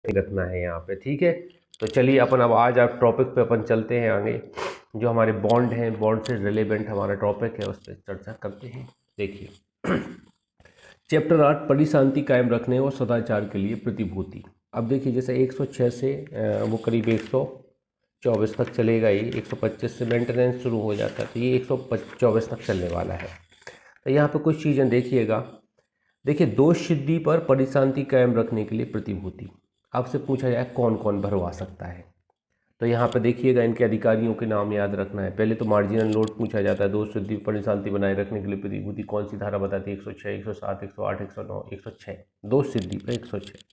रखना है यहाँ पे, ठीक है। तो चलिए अपन अब आज आप टॉपिक पे अपन चलते हैं आगे, जो हमारे बॉन्ड हैं, बॉन्ड से रिलेवेंट हमारा टॉपिक है, उस पर चर्चा करते हैं। देखिए चैप्टर 8 परिशांति कायम रखने और सदाचार के लिए प्रतिभूति। अब देखिए जैसे 106 से वो करीब 124 तक चलेगा, ये 125 से मेंटेनेंस शुरू हो जाता है, तो ये 124 तक चलने वाला है। तो यहाँ पे कुछ चीज़ें देखिएगा। देखिए दोष सिद्धि पर परिशांति कायम रखने के लिए प्रतिभूति आपसे पूछा जाए कौन कौन भरवा सकता है, तो यहाँ पे देखिएगा इनके अधिकारियों के नाम याद रखना है। पहले तो मार्जिनल नोट पूछा जाता है, दोष सिद्धि पर शांति बनाए रखने के लिए प्रतिभूति कौन सी धारा बताती है, 106, 107, 108, 109, 106 दोष सिद्धि पर 106।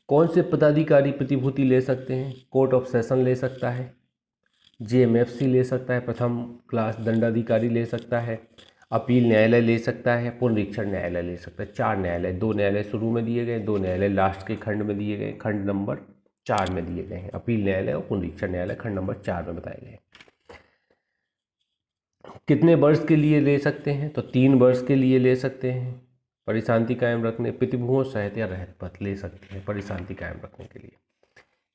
कौन से पदाधिकारी प्रतिभूति ले सकते हैं, कोर्ट ऑफ सेशन ले सकता है, जेएमएफसी ले सकता है, प्रथम क्लास दंडाधिकारी ले सकता है, अपील न्यायालय ले सकता है, पुनरीक्षण न्यायालय ले सकता है। 4 न्यायालय, 2 न्यायालय शुरू में दिए गए, 2 न्यायालय लास्ट के खंड में दिए गए, खंड नंबर 4 में दिए गए हैं। अपील न्यायालय और पुनरीक्षण न्यायालय खंड नंबर 4 में बताए गए। कितने वर्ष के लिए ले सकते हैं, तो 3 वर्ष के लिए ले सकते हैं परिशांति कायम रखने, प्रतिभूओं सहित या रहत पथ ले सकते हैं परिशांति कायम रखने के लिए।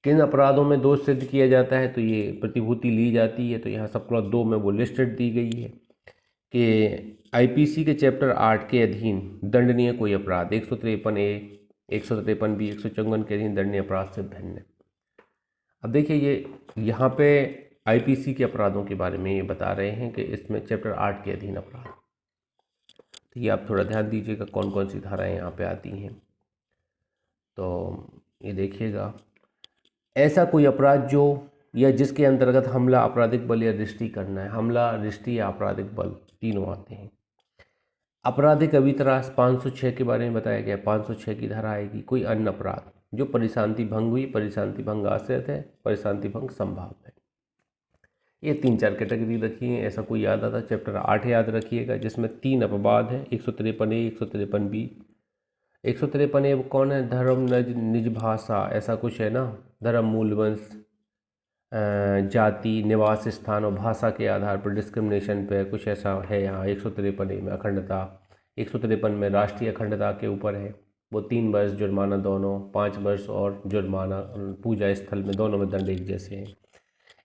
किन अपराधों में दोष सिद्ध किया जाता है, तो ये प्रतिभूति ली जाती है। तो यहाँ सब क्लॉज 2 में वो लिस्टेड दी गई है कि आईपीसी के चैप्टर 8 के अधीन दंडनीय कोई अपराध 153A, 153B, 154 के अधीन दंडनीय अपराध से भिन्न। अब देखिए ये यहाँ पे आईपीसी के अपराधों के बारे में ये बता रहे हैं कि इसमें चैप्टर 8 के अधीन अपराध, तो ये आप थोड़ा ध्यान दीजिएगा कौन कौन सी धाराएं यहाँ पे आती हैं। तो ये देखिएगा, ऐसा कोई अपराध जो या जिसके अंतर्गत हमला, आपराधिक बल या रिष्टी करना है। हमला, रिष्टी या आपराधिक बल तीनों आते हैं। आपराधिक अभितरास 506 के बारे में बताया गया, 506 की धारा आएगी। कोई अन्य अपराध जो परिशांति भंग हुई, परिशांति भंग आश्रित है, परिशांति भंग संभाव्य है। ये 3-4 कैटेगरी रखी है। ऐसा कोई याद आता चैप्टर 8 याद रखिएगा, जिसमें 3 अपवाद हैं, 153A, 153B। 153A कौन है, धर्म, निज भाषा, ऐसा कुछ है ना, धर्म, मूल वंश, जाति, निवास स्थान और भाषा के आधार पर डिस्क्रिमिनेशन पे कुछ ऐसा है यहाँ 153A में। अखंडता 153 में राष्ट्रीय अखंडता के ऊपर है, वो 3 वर्ष जुर्माना दोनों, 5 वर्ष और जुर्माना पूजा स्थल में, दोनों में दंड एक जैसे हैं।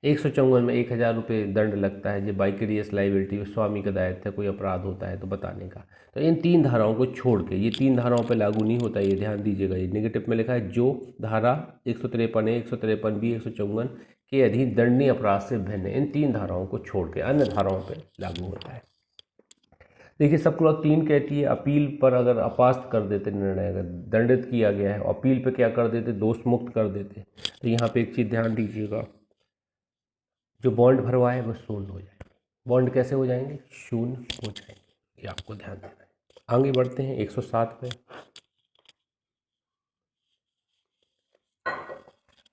154 में 1000 रुपये दंड लगता है, जो बाइकरियस लाइबिलिटी, स्वामी का दायित्व है, कोई अपराध होता है तो बताने का। तो इन 3 धाराओं को छोड़ के, ये 3 धाराओं पे लागू नहीं होता, ये ध्यान दीजिएगा। ये नेगेटिव में लिखा है, जो धारा 153A, 153B, 154 के अधीन दंडनीय अपराध से भिन्न है, इन 3 धाराओं को छोड़ के अन्य धाराओं पे लागू होता है। देखिए सब क्लॉज 3 कहती है, अपील पर अगर अपास्त कर देते निर्णय, अगर दंडित किया गया है, अपील पे क्या कर देते, दोष मुक्त कर देते। तो यहाँ पे एक चीज़ ध्यान दीजिएगा, जो बॉन्ड भरवाए वो शून्य हो जाएंगे। बॉन्ड कैसे हो जाएंगे, शून्य हो जाएंगे, ये आपको ध्यान देना है। आगे बढ़ते हैं 107 पे।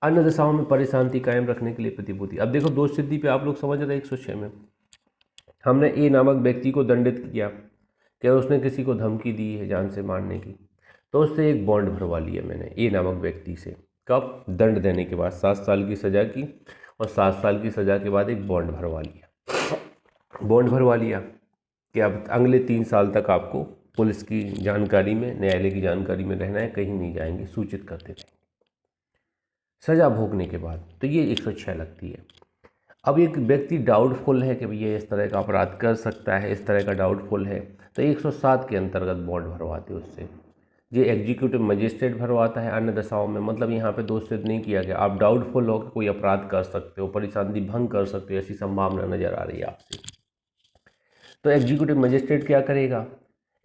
अन्य दशाओं में परिशांति कायम रखने के लिए प्रतिभूति। अब देखो दोष सिद्धि पे आप लोग समझ रहे हैं, 106 में हमने ए नामक व्यक्ति को दंडित किया, क्या उसने किसी को धमकी दी है जान से मारने की, तो उससे एक बॉन्ड भरवा लिया मैंने ए नामक व्यक्ति से। कब, दंड देने के बाद 7 साल की सज़ा की, और 7 साल की सज़ा के बाद एक बॉन्ड भरवा लिया। बॉन्ड भरवा लिया कि अब अगले 3 साल तक आपको पुलिस की जानकारी में, न्यायालय की जानकारी में रहना है, कहीं नहीं जाएंगे, सूचित करते रहेंगे सज़ा भोगने के बाद। तो ये 106 लगती है। अब एक व्यक्ति डाउटफुल है कि भैया इस तरह का अपराध कर सकता है, इस तरह का डाउटफुल है, तो 107 के अंतर्गत बॉन्ड भरवाते उससे। ये एग्जीक्यूटिव मजिस्ट्रेट भरवाता है अन्य दशाओं में, मतलब यहाँ पे दोष सिद्ध नहीं किया गया, आप डाउटफुल हो कि कोई अपराध कर सकते हो, परिशांति भंग कर सकते हो, ऐसी संभावना नजर आ रही है आपसे, तो एग्जीक्यूटिव मजिस्ट्रेट क्या करेगा,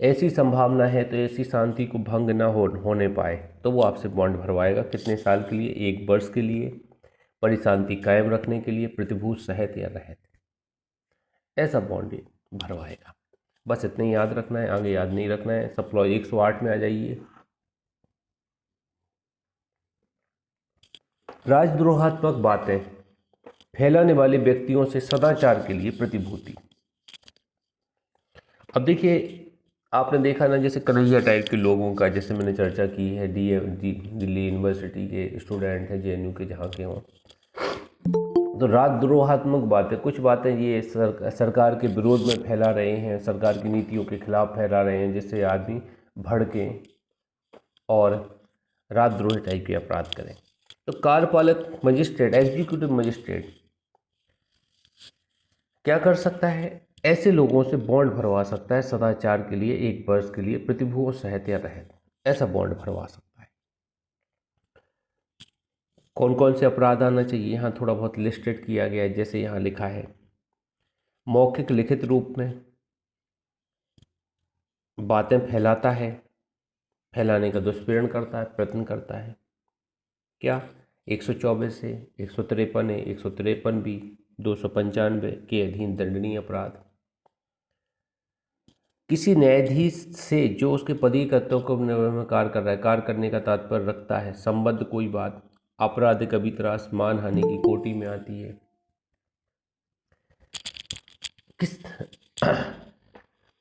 ऐसी संभावना है तो ऐसी शांति को भंग ना होने पाए तो वो आपसे बॉन्ड भरवाएगा। कितने साल के लिए, 1 वर्ष के लिए, परिशांति कायम रखने के लिए, प्रतिभूत सहित या रहित, ऐसा बॉन्ड भरवाएगा। बस इतना ही याद रखना है, आगे याद नहीं रखना है। सब क्लॉज 108 में आ जाइए। राजद्रोहात्मक बातें फैलाने वाले व्यक्तियों से सदाचार के लिए प्रतिभूति। अब देखिए आपने देखा ना, जैसे कन्हैया टाइप के लोगों का, जैसे मैंने चर्चा की है, दिल्ली यूनिवर्सिटी के स्टूडेंट हैं, जेएनयू के जहाँ के हों, तो राजद्रोहात्मक बातें, कुछ बातें ये सरकार के विरोध में फैला रहे हैं, सरकार की नीतियों के खिलाफ फैला रहे हैं, जिससे आदमी भड़के और राजद्रोही टाइप के अपराध करें। तो कार्यपालक मजिस्ट्रेट, एग्जीक्यूटिव मजिस्ट्रेट क्या कर सकता है? ऐसे लोगों से बॉन्ड भरवा सकता है सदाचार के लिए 1 वर्ष के लिए प्रतिभूओं सहित या रहित, ऐसा बॉन्ड भरवा सकता है। कौन कौन से अपराध आना चाहिए यहाँ थोड़ा बहुत लिस्टेड किया गया है। जैसे यहाँ लिखा है, मौखिक लिखित रूप में बातें फैलाता है, फैलाने का दुष्प्रेरण करता है, प्रयत्न करता है। क्या 124 से 153 है, 153 भी 295 के अधीन दंडनीय अपराध। किसी न्यायाधीश से जो उसके पदीय कर्तव्यों को निर्वहन में कार्य कर रहा है, कार्य करने का तात्पर्य रखता है, संबद्ध कोई बात आपराधिक अभित्रास मानहानि की कोटि में आती है। किस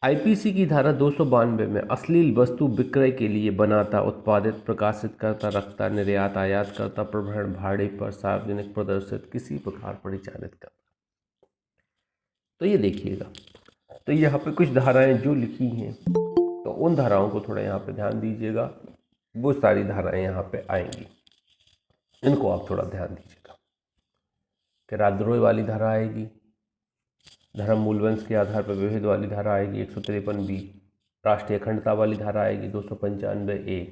आईपीसी की धारा 292 में अश्लील वस्तु विक्रय के लिए बनाता, उत्पादित, प्रकाशित करता, रखता, निर्यात आयात करता, प्रभरण भाड़े पर, सार्वजनिक प्रदर्शित, किसी प्रकार परिचालित करता। तो ये देखिएगा, तो यहाँ पे कुछ धाराएं जो लिखी हैं, तो उन धाराओं को थोड़ा यहाँ पे ध्यान दीजिएगा। वो सारी धाराएं यहाँ पे आएंगी, इनको आप थोड़ा ध्यान दीजिएगा। कि राजद्रोह वाली धारा आएगी, धर्म मूलवंश के आधार पर विभेद वाली धारा आएगी 153B, राष्ट्रीय अखंडता वाली धारा आएगी 295A।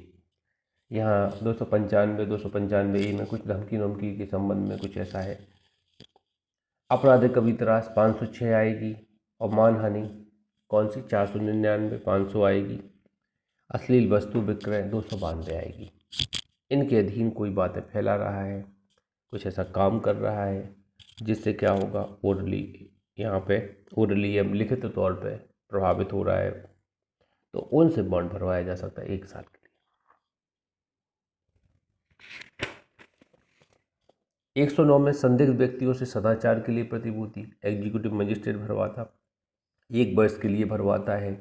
यहाँ 295A में कुछ धमकी नमकी के संबंध में कुछ ऐसा है। आपराधिक अभित्रास 506 आएगी, और मानहानि कौन सी 499, 500 आएगी। अश्लील वस्तु विक्रय 292 आएगी। इनके अधीन कोई बातें फैला रहा है, कुछ ऐसा काम कर रहा है जिससे क्या होगा, ओरली यहाँ पे ओरली या लिखित तौर पे प्रभावित हो रहा है, तो उनसे बॉन्ड भरवाया जा सकता है 1 साल के लिए। 109 में संदिग्ध व्यक्तियों से सदाचार के लिए प्रतिभूति एग्जीक्यूटिव मजिस्ट्रेट भरवाता, 1 वर्ष के लिए भरवाता है।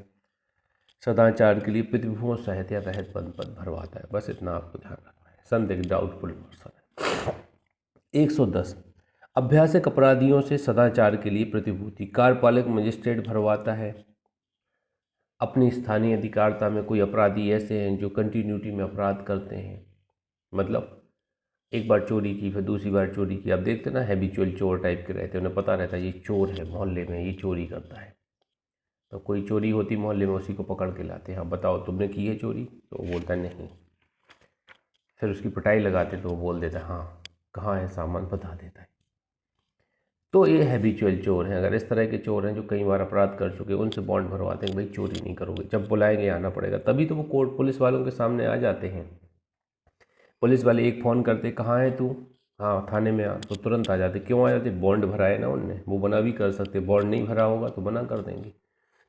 सदाचार के लिए प्रतिभूओं सहित या रहित पद भरवाता है। बस इतना आपको ध्यान रखना है, संदिग्ध डाउटफुल पर्सन। 110 अभ्यासक अपराधियों से सदाचार के लिए प्रतिभूति कार्यपालक मजिस्ट्रेट भरवाता है। अपनी स्थानीय अधिकारता में कोई अपराधी ऐसे हैं जो कंटिन्यूटी में अपराध करते हैं, मतलब एक बार चोरी की, फिर दूसरी बार चोरी की। आप देखते ना, हैबिचुअल चोर टाइप के रहते हैं, उन्हें पता रहता है ये चोर है, मोहल्ले में ये चोरी करता है। तो कोई चोरी होती मोहल्ले में, उसी को पकड़ के लाते हैं, हाँ बताओ तुमने की है चोरी, तो वो बोलता है नहीं। फिर उसकी पिटाई लगाते तो वो बोल देता है हाँ कहाँ है सामान, बता देता है। तो ये हैबिचुअल चोर हैं। अगर इस तरह के चोर हैं जो कई बार अपराध कर चुके, उनसे बॉन्ड भरवाते हैं, भाई चोरी नहीं करोगे, जब बुलाएंगे आना पड़ेगा, तभी तो वो कोर्ट पुलिस वालों के सामने आ जाते हैं। पुलिस वाले एक फ़ोन करते, कहाँ है तू, हाँ थाने में आ, तो तुरंत आ जाते। क्यों आ जाते? बॉन्ड भरा है ना उनने, वो बना भी कर सकते, बॉन्ड नहीं भरा होगा तो बना कर देंगे।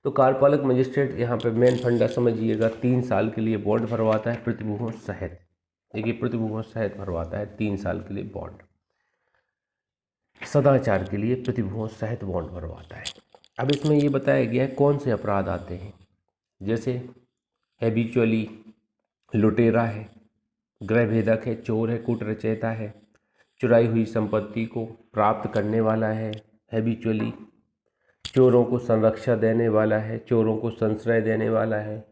तो कार्यपालक मजिस्ट्रेट यहाँ पे मेन फंडा समझिएगा, 3 साल के लिए बॉन्ड भरवाता है प्रतिभूओं सहित। देखिए प्रतिभूओं सहित भरवाता है 3 साल के लिए बॉन्ड। सदाचार के लिए प्रतिभूओं सहित बॉन्ड भरवाता है। अब इसमें ये बताया गया है कौन से अपराध आते हैं, जैसे हैबिचुअली लुटेरा है, गृहभेदक है, चोर है, कूटरचयिता है, चुराई हुई संपत्ति को प्राप्त करने वाला है, हैबिचुअली चोरों को संरक्षा देने वाला है, चोरों को संश्रय देने वाला है,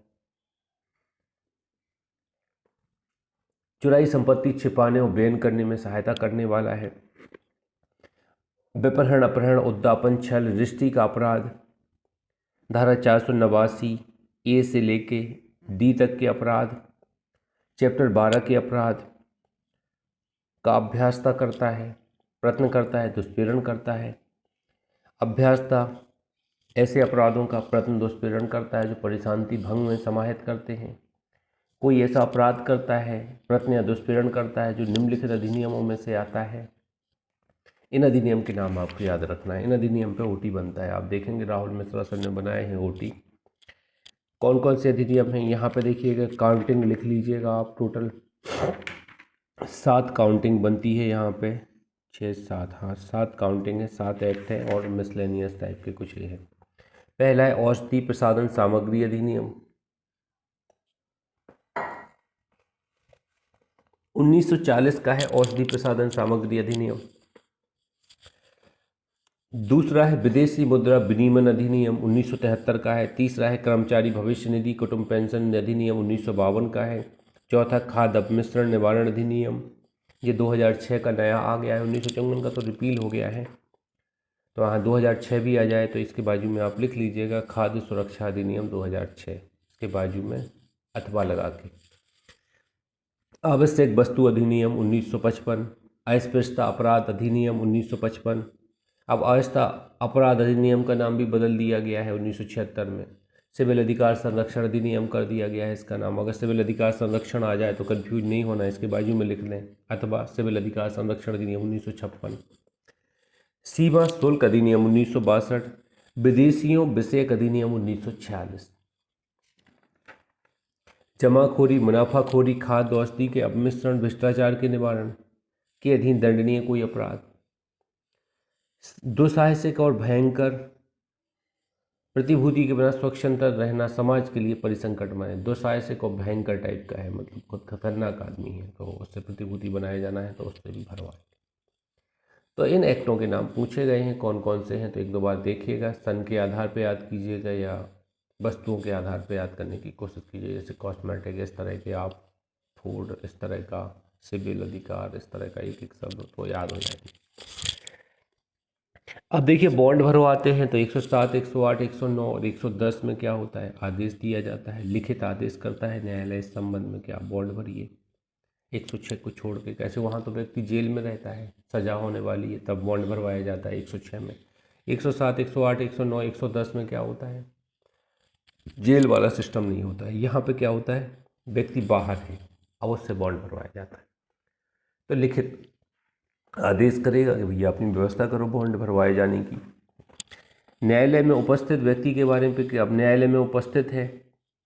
चुराई संपत्ति छिपाने और बैन करने में सहायता करने वाला है, विपहरण, अपहरण, उद्दापन, छल, रिश्ती का अपराध, धारा 489A से लेके D तक के अपराध, चैप्टर 12 के अपराध का अभ्यासता करता है, प्रयत्न करता है, दुष्प्रेरण करता है। अभ्यासता ऐसे अपराधों का प्रयत्न दुष्प्रेरण करता है जो परिशांति भंग में समाहित करते हैं। कोई ऐसा अपराध करता है, प्रयत्न या दुष्प्रेरण करता है जो निम्नलिखित अधिनियमों में से आता है। इन अधिनियम के नाम आपको याद रखना है। इन अधिनियम पे OT बनता है, आप देखेंगे राहुल मिश्रा सर ने बनाए हैं OT। कौन कौन से अधिनियम हैं यहाँ पे देखिएगा, काउंटिंग लिख लीजिएगा आप, टोटल 7 काउंटिंग बनती है यहाँ पे, 6 7, हाँ 7 काउंटिंग है, 7 एक्ट है और मिसलेनियस टाइप के कुछ ये है। पहला है औषधि प्रसाधन सामग्री अधिनियम 1940 का है, औषधि प्रसाधन सामग्री अधिनियम। दूसरा है विदेशी मुद्रा विनिमय अधिनियम 1973 का है। तीसरा है कर्मचारी भविष्य निधि कुटुंब पेंशन अधिनियम 1952 का है। चौथा खाद्य अपमिश्रण निवारण अधिनियम, ये 2006 का नया आ गया है, 1954 का तो रिपील हो गया है, तो हाँ 2006 भी आ जाए तो इसके बाजू में आप लिख लीजिएगा खाद्य सुरक्षा अधिनियम 2006, इसके बाजू में अथवा लगा के। आवश्यक वस्तु अधिनियम 1955, अस्पृश्यता अपराध अधिनियम 1955। अब अस्पृश्यता अपराध अधिनियम का नाम भी बदल दिया गया है 1976 में, सिविल अधिकार संरक्षण अधिनियम कर दिया गया है इसका नाम। अगर सिविल अधिकार संरक्षण आ जाए तो कंफ्यूज नहीं होना, इसके बाजू में लिख लें अथवा सिविल अधिकार संरक्षण अधिनियम 1956। सीमा शुल्क अधिनियम 1962, विदेशियों विषयक अधिनियम 1946। जमाखोरी, मुनाफाखोरी, खाद्य औषधि के अपमिश्रण, भ्रष्टाचार के निवारण के अधीन दंडनीय कोई अपराध। दुस्साहसिक और भयंकर, प्रतिभूति के बिना स्वतंत्र रहना समाज के लिए परिसंकट माने। दुस्साहसिक और भयंकर टाइप का है, मतलब खुद खतरनाक आदमी है तो उससे प्रतिभूति बनाया जाना है तो उससे भी भरवाए। तो इन एक्टों के नाम पूछे गए हैं, कौन कौन से हैं तो एक दो बार देखिएगा, सन के आधार पर याद कीजिएगा या वस्तुओं के आधार पर याद करने की कोशिश कीजिए, जैसे कॉस्मेटिक इस तरह के, आप फूड इस तरह का, सिविल अधिकार इस तरह का, एक एक शब्द तो याद हो जाएगी। अब देखिए बॉन्ड भरवाते हैं तो 107, 108, 109 और 110 में क्या होता है, आदेश दिया जाता है, लिखित आदेश करता है न्यायालय इस संबंध में क्या बॉन्ड भरिए। 106 को छोड़ के, कैसे वहाँ तो व्यक्ति जेल में रहता है, सजा होने वाली है, तब बॉन्ड भरवाया जाता है 106 में। 107, 108, 109, 110 में क्या होता है, जेल वाला सिस्टम नहीं होता है। यहाँ पे क्या होता है, व्यक्ति बाहर है अब उससे बॉन्ड भरवाया जाता है, तो लिखित आदेश करेगा कि भैया अपनी व्यवस्था करो बॉन्ड भरवाए जाने की। न्यायालय में उपस्थित व्यक्ति के बारे में, अब न्यायालय में उपस्थित है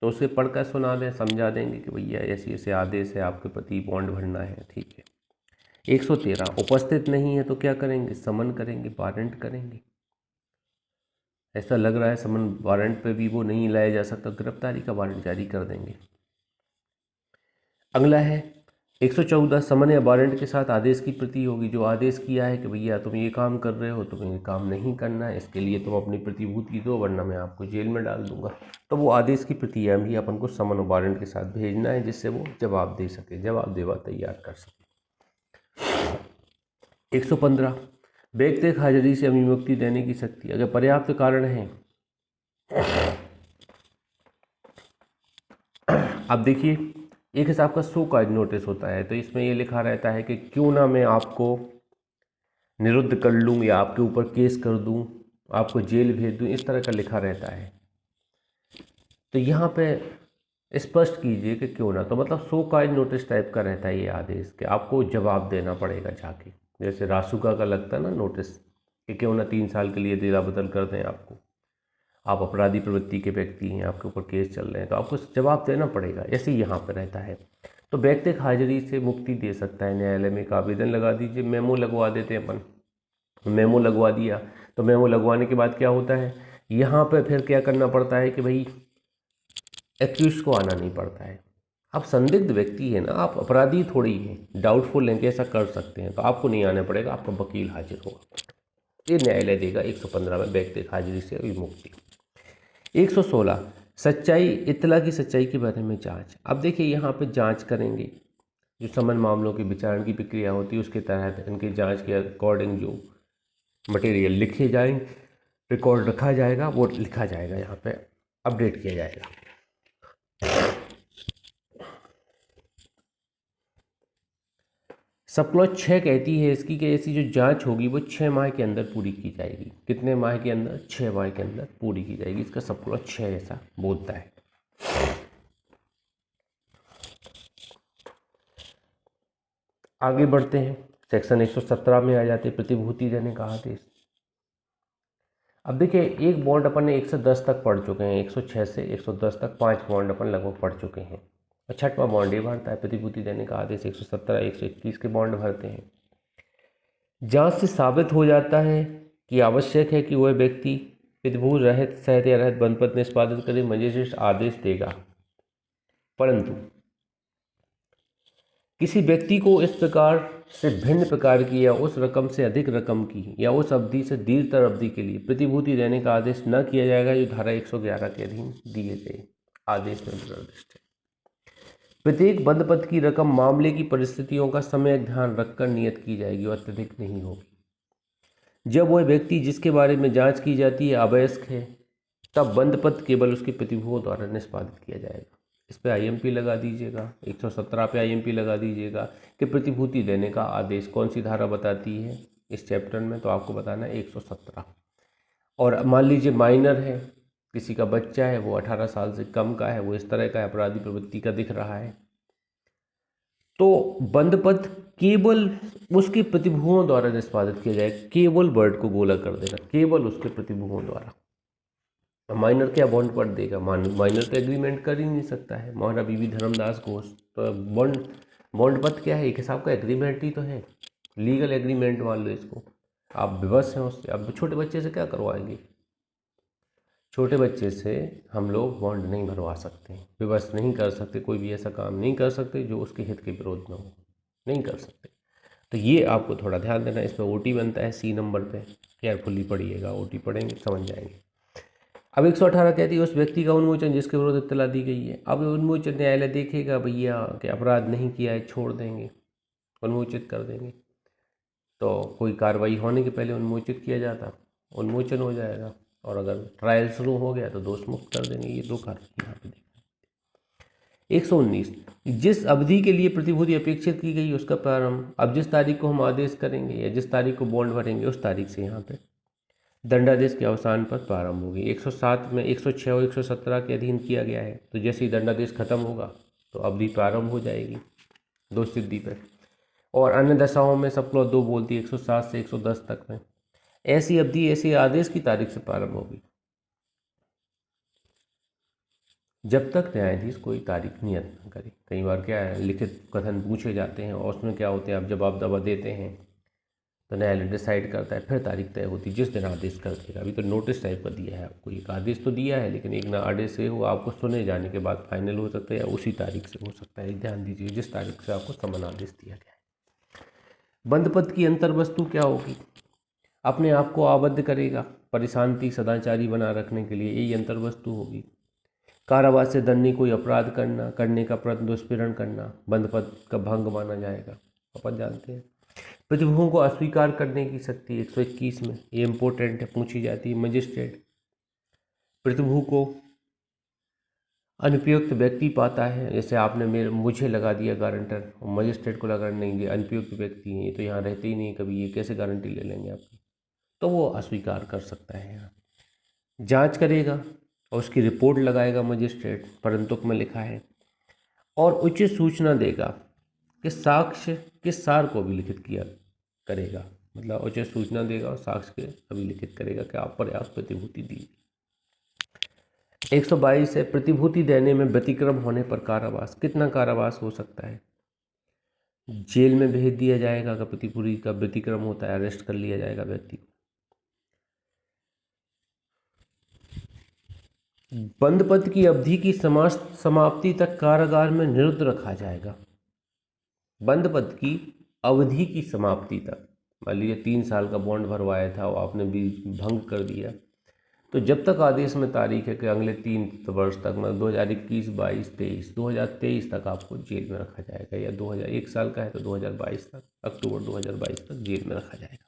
तो उसे पढ़कर सुना दें, समझा देंगे कि भैया ऐसे ऐसे आदेश है आपके प्रति, बॉन्ड भरना है, ठीक है। 113 उपस्थित नहीं है तो क्या करेंगे, समन करेंगे, वारंट करेंगे। ऐसा लग रहा है समन वारंट पे भी वो नहीं लाया जा सकता, गिरफ्तारी का वारंट जारी कर देंगे। अगला है 114 समन या वारंट के साथ आदेश की प्रति होगी, जो आदेश किया है कि भैया तुम ये काम कर रहे हो, तुम्हें ये काम नहीं करना है, इसके लिए तुम अपनी प्रतिभूति दो वरना मैं आपको जेल में डाल दूंगा। तो वो आदेश की प्रतियां भी अपन को समन और वारंट के साथ भेजना है, जिससे वो जवाब दे सके, जवाब देवा तैयार कर सके। 115 व्यक्तिगत हाजिरी से अभिमुक्ति देने की शक्ति, अगर पर्याप्त कारण है। अब देखिए एक हिसाब का शो कॉज नोटिस होता है, तो इसमें ये लिखा रहता है कि क्यों ना मैं आपको निरुद्ध कर लूँ या आपके ऊपर केस कर दूँ, आपको जेल भेज दूँ, इस तरह का लिखा रहता है। तो यहाँ पे स्पष्ट कीजिए कि क्यों ना, तो मतलब शो कॉज नोटिस टाइप का रहता है ये आदेश कि आपको जवाब देना पड़ेगा जाके, जैसे रासुका का लगता है ना नोटिस कि क्यों ना 3 साल के लिए दिला बदल कर दें आपको, आप अपराधी प्रवृत्ति के व्यक्ति हैं, आपके ऊपर केस चल रहे हैं तो आपको जवाब देना पड़ेगा, ऐसे ही यहाँ पर रहता है। तो व्यक्तिगत हाजिरी से मुक्ति दे सकता है न्यायालय में, एक आवेदन लगा दीजिए, मेमो लगवा देते हैं अपन, मेमो लगवा दिया तो मेमो लगवाने के बाद क्या होता है, यहाँ पर फिर क्या करना पड़ता है कि भाई एक्यूज को आना नहीं पड़ता है। आप संदिग्ध व्यक्ति है ना, आप अपराधी थोड़ी हैं, डाउटफुल हैं कि ऐसा कर सकते हैं, तो आपको नहीं आना पड़ेगा, आपका वकील हाजिर होगा, ये न्यायालय देगा 115 में व्यक्तिगत हाजिरी से विमुक्ति। 116 सच्चाई, इत्तला की सच्चाई के बारे में जांच। अब देखिए यहाँ पे जांच करेंगे, जो समन मामलों की विचारण की प्रक्रिया होती है उसके तहत इनकी जांच के अकॉर्डिंग जो मटेरियल लिखे जाएंगे, रिकॉर्ड रखा जाएगा, वो लिखा जाएगा, यहाँ पे अपडेट किया जाएगा। सब क्लॉज 6 कहती है इसकी कि ऐसी जो जांच होगी वो 6 माह के अंदर पूरी की जाएगी। कितने माह के अंदर, 6 माह के अंदर पूरी की जाएगी, इसका सब क्लॉज 6 ऐसा बोलता है। आगे बढ़ते हैं, सेक्शन 117 में आ जाते हैं, प्रतिभूति देने का आदेश। अब देखिए एक बॉन्ड अपन ने 110 तक पढ़ चुके हैं, 106 से 110 तक 5 बॉन्ड अपन लगभग पढ़ चुके हैं, और 6वां बॉन्ड ये भरता है प्रतिभूति देने का आदेश। 117, 121 के बॉन्ड भरते हैं। जांच से साबित हो जाता है कि आवश्यक है कि वह व्यक्ति प्रतिभूति रहित, सहित या रहित बनपद निष्पादित करे, मजिस्ट्रेट आदेश देगा, परंतु किसी व्यक्ति को इस प्रकार से भिन्न प्रकार की या उस रकम से अधिक रकम की या उस अवधि से दीर्घतर अवधि के लिए प्रतिभूति देने का आदेश न किया जाएगा, जो धारा 111 के अधीन दिए गए आदेश में निर्दिष्ट है। प्रत्येक बंद पद की रकम मामले की परिस्थितियों का समय ध्यान रखकर नियत की जाएगी और अत्यधिक नहीं होगी। जब वह व्यक्ति जिसके बारे में जांच की जाती है अवयस्क है, तब बंद पद केवल उसके प्रतिभुओं द्वारा निष्पादित किया जाएगा। इस पे IMP लगा दीजिएगा, 117 पे IMP लगा दीजिएगा कि प्रतिभूति देने का आदेश कौन सी धारा बताती है इस चैप्टर में, तो आपको बताना है 117। और मान लीजिए माइनर है, किसी का बच्चा है, वो 18 साल से कम का है, वो इस तरह का अपराधी प्रवृत्ति का दिख रहा है, तो बंद पद केवल उसके प्रतिभुओं द्वारा निष्पादित किया जाए। केवल वर्ड को गोला कर देना, केवल उसके प्रतिभुओं द्वारा। माइनर क्या बॉन्ड पद देगा? माइनर तो एग्रीमेंट कर ही नहीं सकता है। महाराणा बीबी धर्मदास घोष तो बॉन्ड पद क्या है? एक हिसाब का एग्रीमेंट ही तो है, लीगल एग्रीमेंट मान लो इसको। आप विवश हैं उससे। अब छोटे बच्चे से क्या करवाएंगे? छोटे बच्चे से हम लोग बॉन्ड नहीं भरवा सकते, विवश नहीं कर सकते, कोई भी ऐसा काम नहीं कर सकते जो उसके हित के विरोध में हो, नहीं कर सकते। तो ये आपको थोड़ा ध्यान देना। इसमें OT बनता है C नंबर पे, केयरफुली पढ़िएगा, OT पढ़ेंगे समझ जाएंगे। अब 118 कहती है उस व्यक्ति का उन्मोचन जिसके विरुद्ध इत्तला दी गई है। अब उन्मोचन न्यायालय देखेगा भैया कि अपराध नहीं किया है, छोड़ देंगे, उन्मोचित कर देंगे। तो कोई कार्रवाई होने के पहले उन्मोचित किया जाता, उन्मोचन हो जाएगा, और अगर ट्रायल शुरू हो गया तो दोष मुक्त कर देंगे। ये दो कार्रवाई यहाँ पे देखा। 119 जिस अवधि के लिए प्रतिभूति अपेक्षित की गई उसका प्रारंभ। अब जिस तारीख को हम आदेश करेंगे या जिस तारीख को बॉन्ड भरेंगे उस तारीख से यहाँ पे दंडादेश के अवसान पर प्रारंभ होगी। 107 में 106 और 117 के अधीन किया गया है, तो जैसे ही दंडादेश खत्म होगा तो अवधि प्रारंभ हो जाएगी दोष सिद्धि पर। और अन्य दशाओं में सब क्लॉज 2 बोलती है 107 से 110 तक में ऐसी अवधि ऐसे आदेश की तारीख से प्रारंभ होगी जब तक न्यायाधीश कोई तारीख नियत न करे। कई बार क्या है, लिखित कथन पूछे जाते हैं और उसमें क्या होते हैं, आप जवाब दवा देते हैं तो न्यायालय डिसाइड करता है, फिर तारीख तय होती है जिस दिन आदेश कर देगा। अभी तो नोटिस टाइप का दिया है आपको, एक आदेश तो दिया है, लेकिन एक ना आदेश से वो आपको सुने जाने के बाद फाइनल हो सकता है या उसी तारीख से हो सकता है। ध्यान दीजिए, जिस तारीख से आपको समन आदेश दिया गया है। बंद पद की अंतर्वस्तु क्या होगी? अपने आप को आबद्ध करेगा, परिशांति सदाचारी बना रखने के लिए यही अंतर्वस्तु होगी। कारावास से दंडनीय कोई अपराध करने का प्रयत्न दुष्पीड़न करना बंद पद का भंग माना जाएगा, अपन जानते हैं। प्रतिभुओं को अस्वीकार करने की शक्ति 121 में, ये इंपॉर्टेंट है, पूछी जाती है। मजिस्ट्रेट प्रतिभु को अनुपयुक्त व्यक्ति पाता है, जैसे आपने मुझे लगा दिया गारंटर और मजिस्ट्रेट को लगा नहीं, ये अनुपयुक्त व्यक्ति हैं, ये तो यहाँ रहते ही नहीं कभी, ये कैसे गारंटी ले लेंगे आपकी, तो वो अस्वीकार कर सकता है। यहाँ जांच करेगा और उसकी रिपोर्ट लगाएगा मजिस्ट्रेट, परंतुक में लिखा है, और उचित सूचना देगा कि साक्ष्य के सार को अभिलिखित किया करेगा। मतलब उचित सूचना देगा और साक्ष्य के अभिलिखित करेगा कि आप पर्याप्त प्रतिभूति दी। 122 है प्रतिभूति देने में व्यतिक्रम होने पर कारावास। कितना कारावास हो सकता है? जेल में भेज दिया जाएगा अगर प्रतिभूति का व्यतिक्रम होता है, अरेस्ट कर लिया जाएगा व्यक्ति को। बंद पद की अवधि की समाप्ति तक कारागार में निरुद्ध रखा जाएगा। बंद पद की अवधि की समाप्ति तक, मान लीजिए 3 साल का बॉन्ड भरवाया था और आपने भी भंग कर दिया, तो जब तक आदेश में तारीख है कि अगले 3 वर्ष तक, मतलब 2021, 22, 23, 2023 तक आपको जेल में रखा जाएगा, या 2001 साल का है तो 2022 तक, अक्टूबर 2022 तक जेल में रखा जाएगा।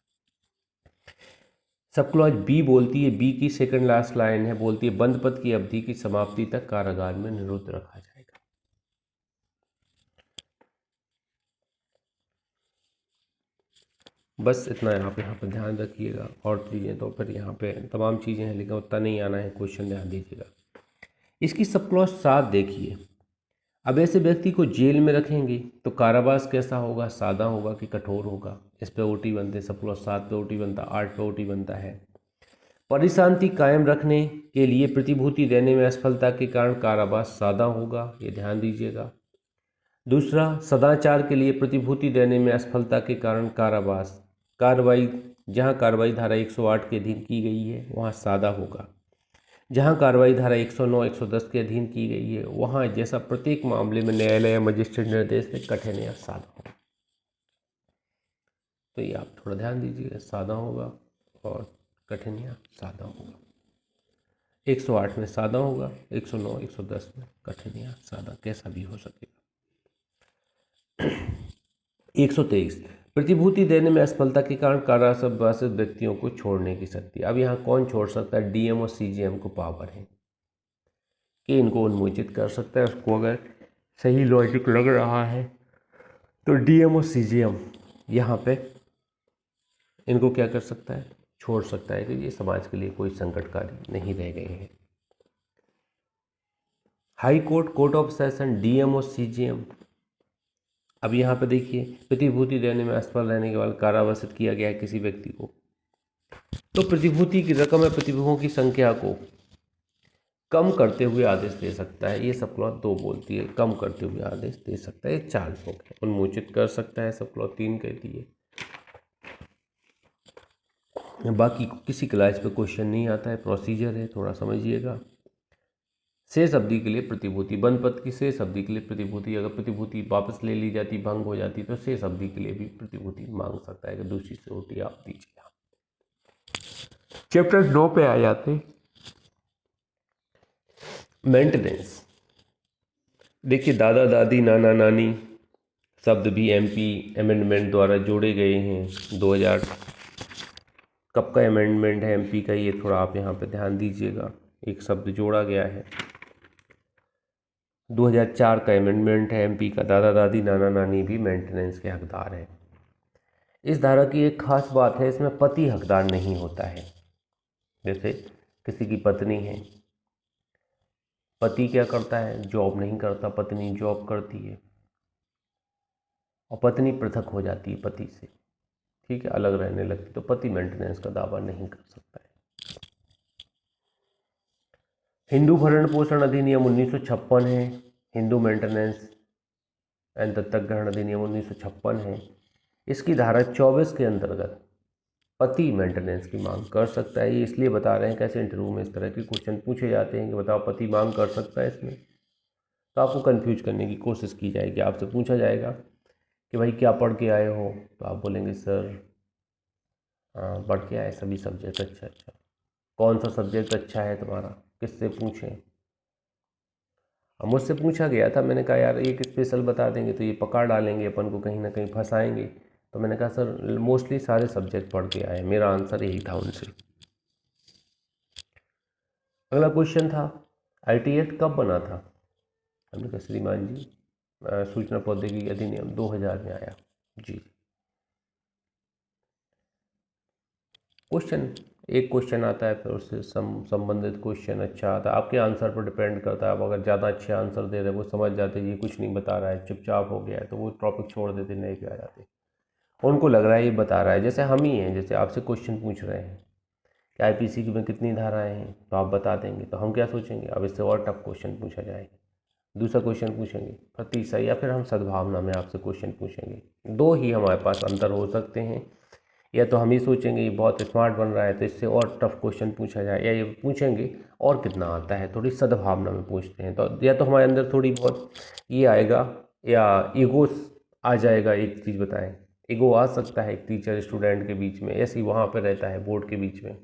सब क्लॉज बी बोलती है, बी की सेकंड लास्ट लाइन है, बोलती है बंद पद की अवधि की समाप्ति तक कारागार में निरुद्ध रखा जाएगा। बस इतना यहाँ पे ध्यान रखिएगा, और चीज़ें तो फिर यहाँ पे तमाम चीज़ें हैं लेकिन उतना नहीं आना है, क्वेश्चन ध्यान दीजिएगा। इसकी सब क्लॉज 7 देखिए। अब ऐसे व्यक्ति को जेल में रखेंगे तो कारावास कैसा होगा? सादा होगा कि कठोर होगा? इस पे OT बनते हैं। सब क्लॉज 7 पे OT बनता है, 8 पे OT बनता है। परिशांति कायम रखने के लिए प्रतिभूति देने में असफलता के कारण कारावास सादा होगा, ये ध्यान दीजिएगा। दूसरा, सदाचार के लिए प्रतिभूति देने में असफलता के कारण कारावास, कार्रवाई जहां कार्रवाई धारा 108 के अधीन की गई है वहां सादा होगा। जहां कार्रवाई धारा 109, 110 के अधीन की गई है वहां जैसा प्रत्येक मामले में न्यायालय या मजिस्ट्रेट निर्देश है, कठिन या सादा होगा। तो ये आप थोड़ा ध्यान दीजिएगा, सादा होगा और कठिन या सादा होगा। 108 में सादा होगा, 109, 110 में कठिन या सादा, कैसा भी हो सकेगा। 123 प्रतिभूति देने में असफलता के कारण कारावासित व्यक्तियों को छोड़ने की शक्ति। अब यहाँ कौन छोड़ सकता है? डीएम और सीजीएम को पावर है कि इनको उन्मोचित कर सकता है। उसको अगर सही लॉजिक लग रहा है तो डीएम और सीजीएम यहाँ पे इनको क्या कर सकता है? छोड़ सकता है कि ये समाज के लिए कोई संकटकारी नहीं रह गए हैं। High court, court of session, DM और सीजीएम। अब यहाँ पे देखिए, प्रतिभूति देने में असफल रहने के बाद कारावासित किया गया है किसी व्यक्ति को, तो प्रतिभूति की रकम या प्रतिभूतियों की संख्या को कम करते हुए आदेश दे सकता है। ये सब क्लॉज 2 बोलती है, कम करते हुए आदेश दे सकता है। ये 4 लोग है। उन्मोचित कर सकता है, सब क्लॉज 3 कहती है। बाकी किसी क्लास पे क्वेश्चन नहीं आता है, प्रोसीजर है, थोड़ा समझिएगा। शेष अवधि के लिए प्रतिभूति, बंद पद की शेष अवधि के लिए प्रतिभूति, अगर प्रतिभूति वापस ले ली जाती, भंग हो जाती, तो शेष अवधि के लिए भी प्रतिभूति मांग सकता है कि दूसरी सिक्योरिटी आप दीजिए। चैप्टर 9 पे आ जाते। मेंटेनेंस। देखिए, दादा दादी, नाना नानी शब्द भी एमपी अमेंडमेंट द्वारा जोड़े गए हैं। 2000 कब का अमेंडमेंट है एमपी का, ये थोड़ा आप यहाँ पे ध्यान दीजिएगा। एक शब्द जोड़ा गया है। 2004 का अमेंडमेंट है एमपी का। दादा दादी, नाना नानी भी मेंटेनेंस के हकदार हैं। इस धारा की एक खास बात है, इसमें पति हकदार नहीं होता है। जैसे किसी की पत्नी है, पति क्या करता है? जॉब नहीं करता, पत्नी जॉब करती है और पत्नी पृथक हो जाती है पति से, ठीक है, अलग रहने लगती, तो पति मेंटेनेंस का दावा नहीं कर सकता है। हिंदू भरण पोषण अधिनियम 1956 है। हिंदू मेंटेनेंस एंड दत्तक ग्रहण अधिनियम 1956 है। इसकी धारा 24 के अंतर्गत पति मेंटेनेंस की मांग कर सकता है। ये इसलिए बता रहे हैं, कैसे इंटरव्यू में इस तरह के क्वेश्चन पूछे जाते हैं कि बताओ पति मांग कर सकता है इसमें, तो आपको कंफ्यूज करने की कोशिश की जाएगी। आपसे पूछा जाएगा कि भाई क्या पढ़ के आए हो, तो आप बोलेंगे सर पढ़ के आए सभी सब्जेक्ट। अच्छा, कौन सा सब्जेक्ट अच्छा है तुम्हारा, किससे पूछें? अब मुझसे पूछा गया था, मैंने कहा यार एक स्पेशल बता देंगे तो ये पकड़ डालेंगे अपन को, कहीं ना कहीं फंसाएंगे। तो मैंने कहा सर मोस्टली सारे सब्जेक्ट पढ़ के आए। मेरा आंसर यही था उनसे। अगला क्वेश्चन था, IT एक्ट कब बना था? हमने कहा श्रीमान जी सूचना प्रौद्योगिकी अधिनियम 2000 में आया जी। क्वेश्चन, एक क्वेश्चन आता है, फिर उससे संबंधित क्वेश्चन अच्छा आता है। आपके आंसर पर डिपेंड करता है। आप अगर ज़्यादा अच्छे आंसर दे रहे हैं, वो समझ जाते हैं ये कुछ नहीं बता रहा है, चुपचाप हो गया है, तो वो टॉपिक छोड़ देते, नए पे आ जाते। उनको लग रहा है ये बता रहा है। जैसे हम ही हैं, जैसे आपसे क्वेश्चन पूछ रहे हैं कि IPC में कितनी धाराएँ हैं, तो आप बता देंगे, तो हम क्या सोचेंगे अब इससे और टफ क्वेश्चन पूछा जाए। दूसरा क्वेश्चन पूछेंगे, फिर तीसरा, या फिर हम सद्भावना में आपसे क्वेश्चन पूछेंगे। 2 ही हमारे पास अंतर हो सकते हैं। या तो हम ही सोचेंगे ये बहुत स्मार्ट बन रहा है तो इससे और टफ क्वेश्चन पूछा जाए, या ये पूछेंगे और कितना आता है, थोड़ी सद्भावना में पूछते हैं। तो या तो हमारे अंदर थोड़ी बहुत ये आएगा, या ईगो आ जाएगा। एक चीज़ बताएं, ईगो आ सकता है एक टीचर स्टूडेंट के बीच में, ऐसे ही वहाँ पर रहता है बोर्ड के बीच में।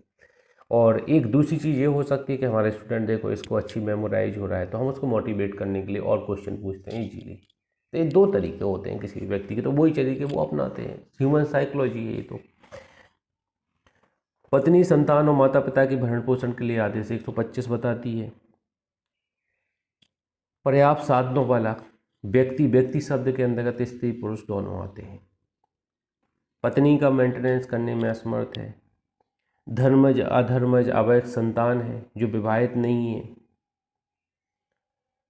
और एक दूसरी चीज़ ये हो सकती है कि हमारे स्टूडेंट देखो इसको अच्छी मेमोराइज हो रहा है, तो हम उसको मोटिवेट करने के लिए और क्वेश्चन पूछते हैं इजीली। तो ये 2 तरीके होते हैं किसी व्यक्ति के, तो वही तरीके वो अपनाते हैं। ह्यूमन साइकोलॉजी है ये। तो पत्नी, संतान और माता पिता के भरण पोषण के लिए आदेश 125 बताती है। पर्याप्त साधनों वाला व्यक्ति, व्यक्ति शब्द के अंतर्गत स्त्री पुरुष दोनों आते हैं। पत्नी का मेंटेनेंस करने में असमर्थ है। धर्मज, अधर्मज, अवैध संतान है जो विवाहित नहीं है।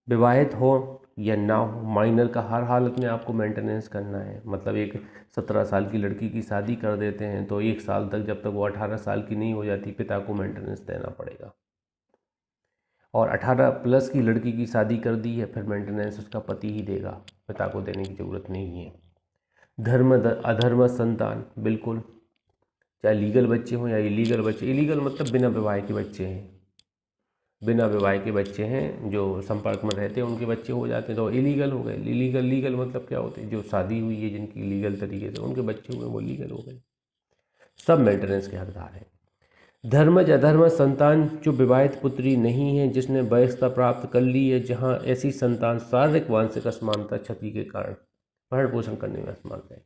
विवाहित हो या ना हो, माइनर का हर हालत में आपको मेंटेनेंस करना है। मतलब एक 17 साल की लड़की की शादी कर देते हैं तो 1 साल तक, जब तक वो 18 साल की नहीं हो जाती, पिता को मेंटेनेंस देना पड़ेगा। और 18 प्लस की लड़की की शादी कर दी है, फिर मेंटेनेंस उसका पति ही देगा, पिता को देने की ज़रूरत नहीं है। धर्म अधर्म संतान, बिल्कुल, चाहे लीगल बच्चे हों या इलीगल बच्चे। इलीगल मतलब बिना विवाह के बच्चे हैं, बिना विवाह के बच्चे हैं जो संपर्क में रहते हैं, उनके बच्चे हो जाते हैं तो इलीगल हो गए। इलीगल, लीगल मतलब क्या होते हैं? जो शादी हुई है जिनकी लीगल तरीके से, उनके बच्चे हुए वो लीगल हो गए। सब मेंटेनेंस के हकदार हैं। धर्मज अधर्म संतान, जो विवाहित पुत्री नहीं है, जिसने वयस्कता प्राप्त कर ली है, जहाँ ऐसी संतान शारीरिक मानसिक असमानता क्षति के कारण भरण पोषण करने में असमर्थ है।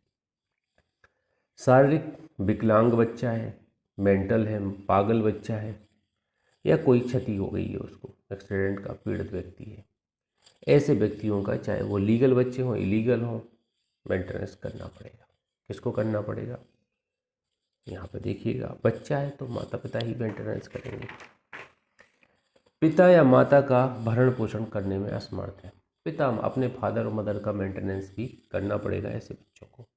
शारीरिक विकलांग बच्चा है, मेंटल है, पागल बच्चा है, या कोई क्षति हो गई है उसको, एक्सीडेंट का पीड़ित व्यक्ति है, ऐसे व्यक्तियों का चाहे वो लीगल बच्चे हों इलीगल हों मेंटेनेंस करना पड़ेगा। किसको करना पड़ेगा? यहाँ पे देखिएगा, बच्चा है तो माता पिता ही मेंटेनेंस करेंगे। पिता या माता का भरण पोषण करने में असमर्थ है, पिता अपने फादर और मदर का मेंटेनेंस भी करना पड़ेगा ऐसे बच्चों को।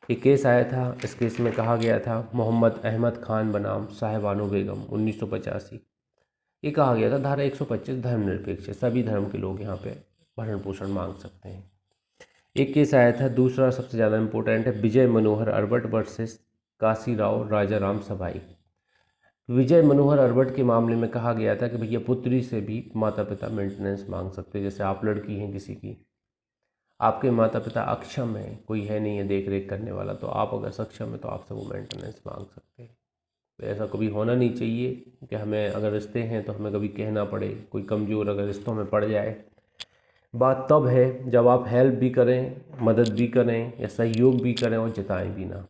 ये केस आया था, इस केस में कहा गया था मोहम्मद अहमद खान बनाम साहिबानो बेगम 1985। ये कहा गया था धारा 125 धर्मनिरपेक्ष है, सभी धर्म के लोग यहाँ पे भरण पोषण मांग सकते हैं। एक केस आया था, दूसरा सबसे ज़्यादा इम्पोर्टेंट है, विजय मनोहर अर्बट वर्सेस काशीराव राजाराम सभाई। विजय मनोहर अर्बट के मामले में कहा गया था कि भैया पुत्री से भी माता पिता मेंटेनेंस मांग सकते हैं। जैसे आप लड़की हैं किसी की, आपके माता पिता अक्षम हैं, कोई है नहीं है देख रेख करने वाला, तो आप अगर सक्षम है तो आपसे वो मेंटेनेंस मांग सकते हैं। तो ऐसा कभी होना नहीं चाहिए कि हमें अगर रिश्ते हैं तो हमें कभी कहना पड़े, कोई कमज़ोर अगर रिश्तों में पड़ जाए। बात तब है जब आप हेल्प भी करें, मदद भी करें या सहयोग भी करें और जिताएं भी ना।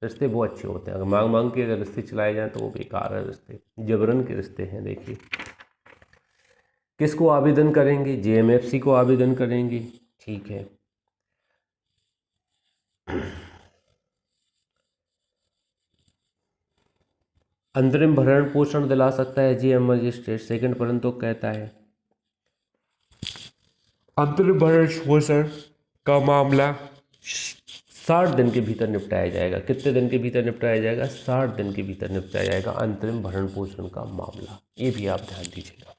रिश्ते बहुत अच्छे होते हैं, अगर मांग मांग के अगर रिश्ते चलाए जाएँ तो वो बेकार है, रिश्ते जबरन के रिश्ते हैं। देखिए किसको आवेदन करेंगे? जेएमएफसी को आवेदन करेंगे, ठीक है। अंतरिम भरण पोषण दिला सकता है जेएम मजिस्ट्रेट, सेकंड परंतु कहता है अंतरिम भरण पोषण का मामला 60 दिन के भीतर निपटाया जाएगा। कितने दिन के भीतर निपटाया जाएगा? 60 दिन के भीतर निपटाया जाएगा अंतरिम भरण पोषण का मामला। ये भी आप ध्यान दीजिएगा।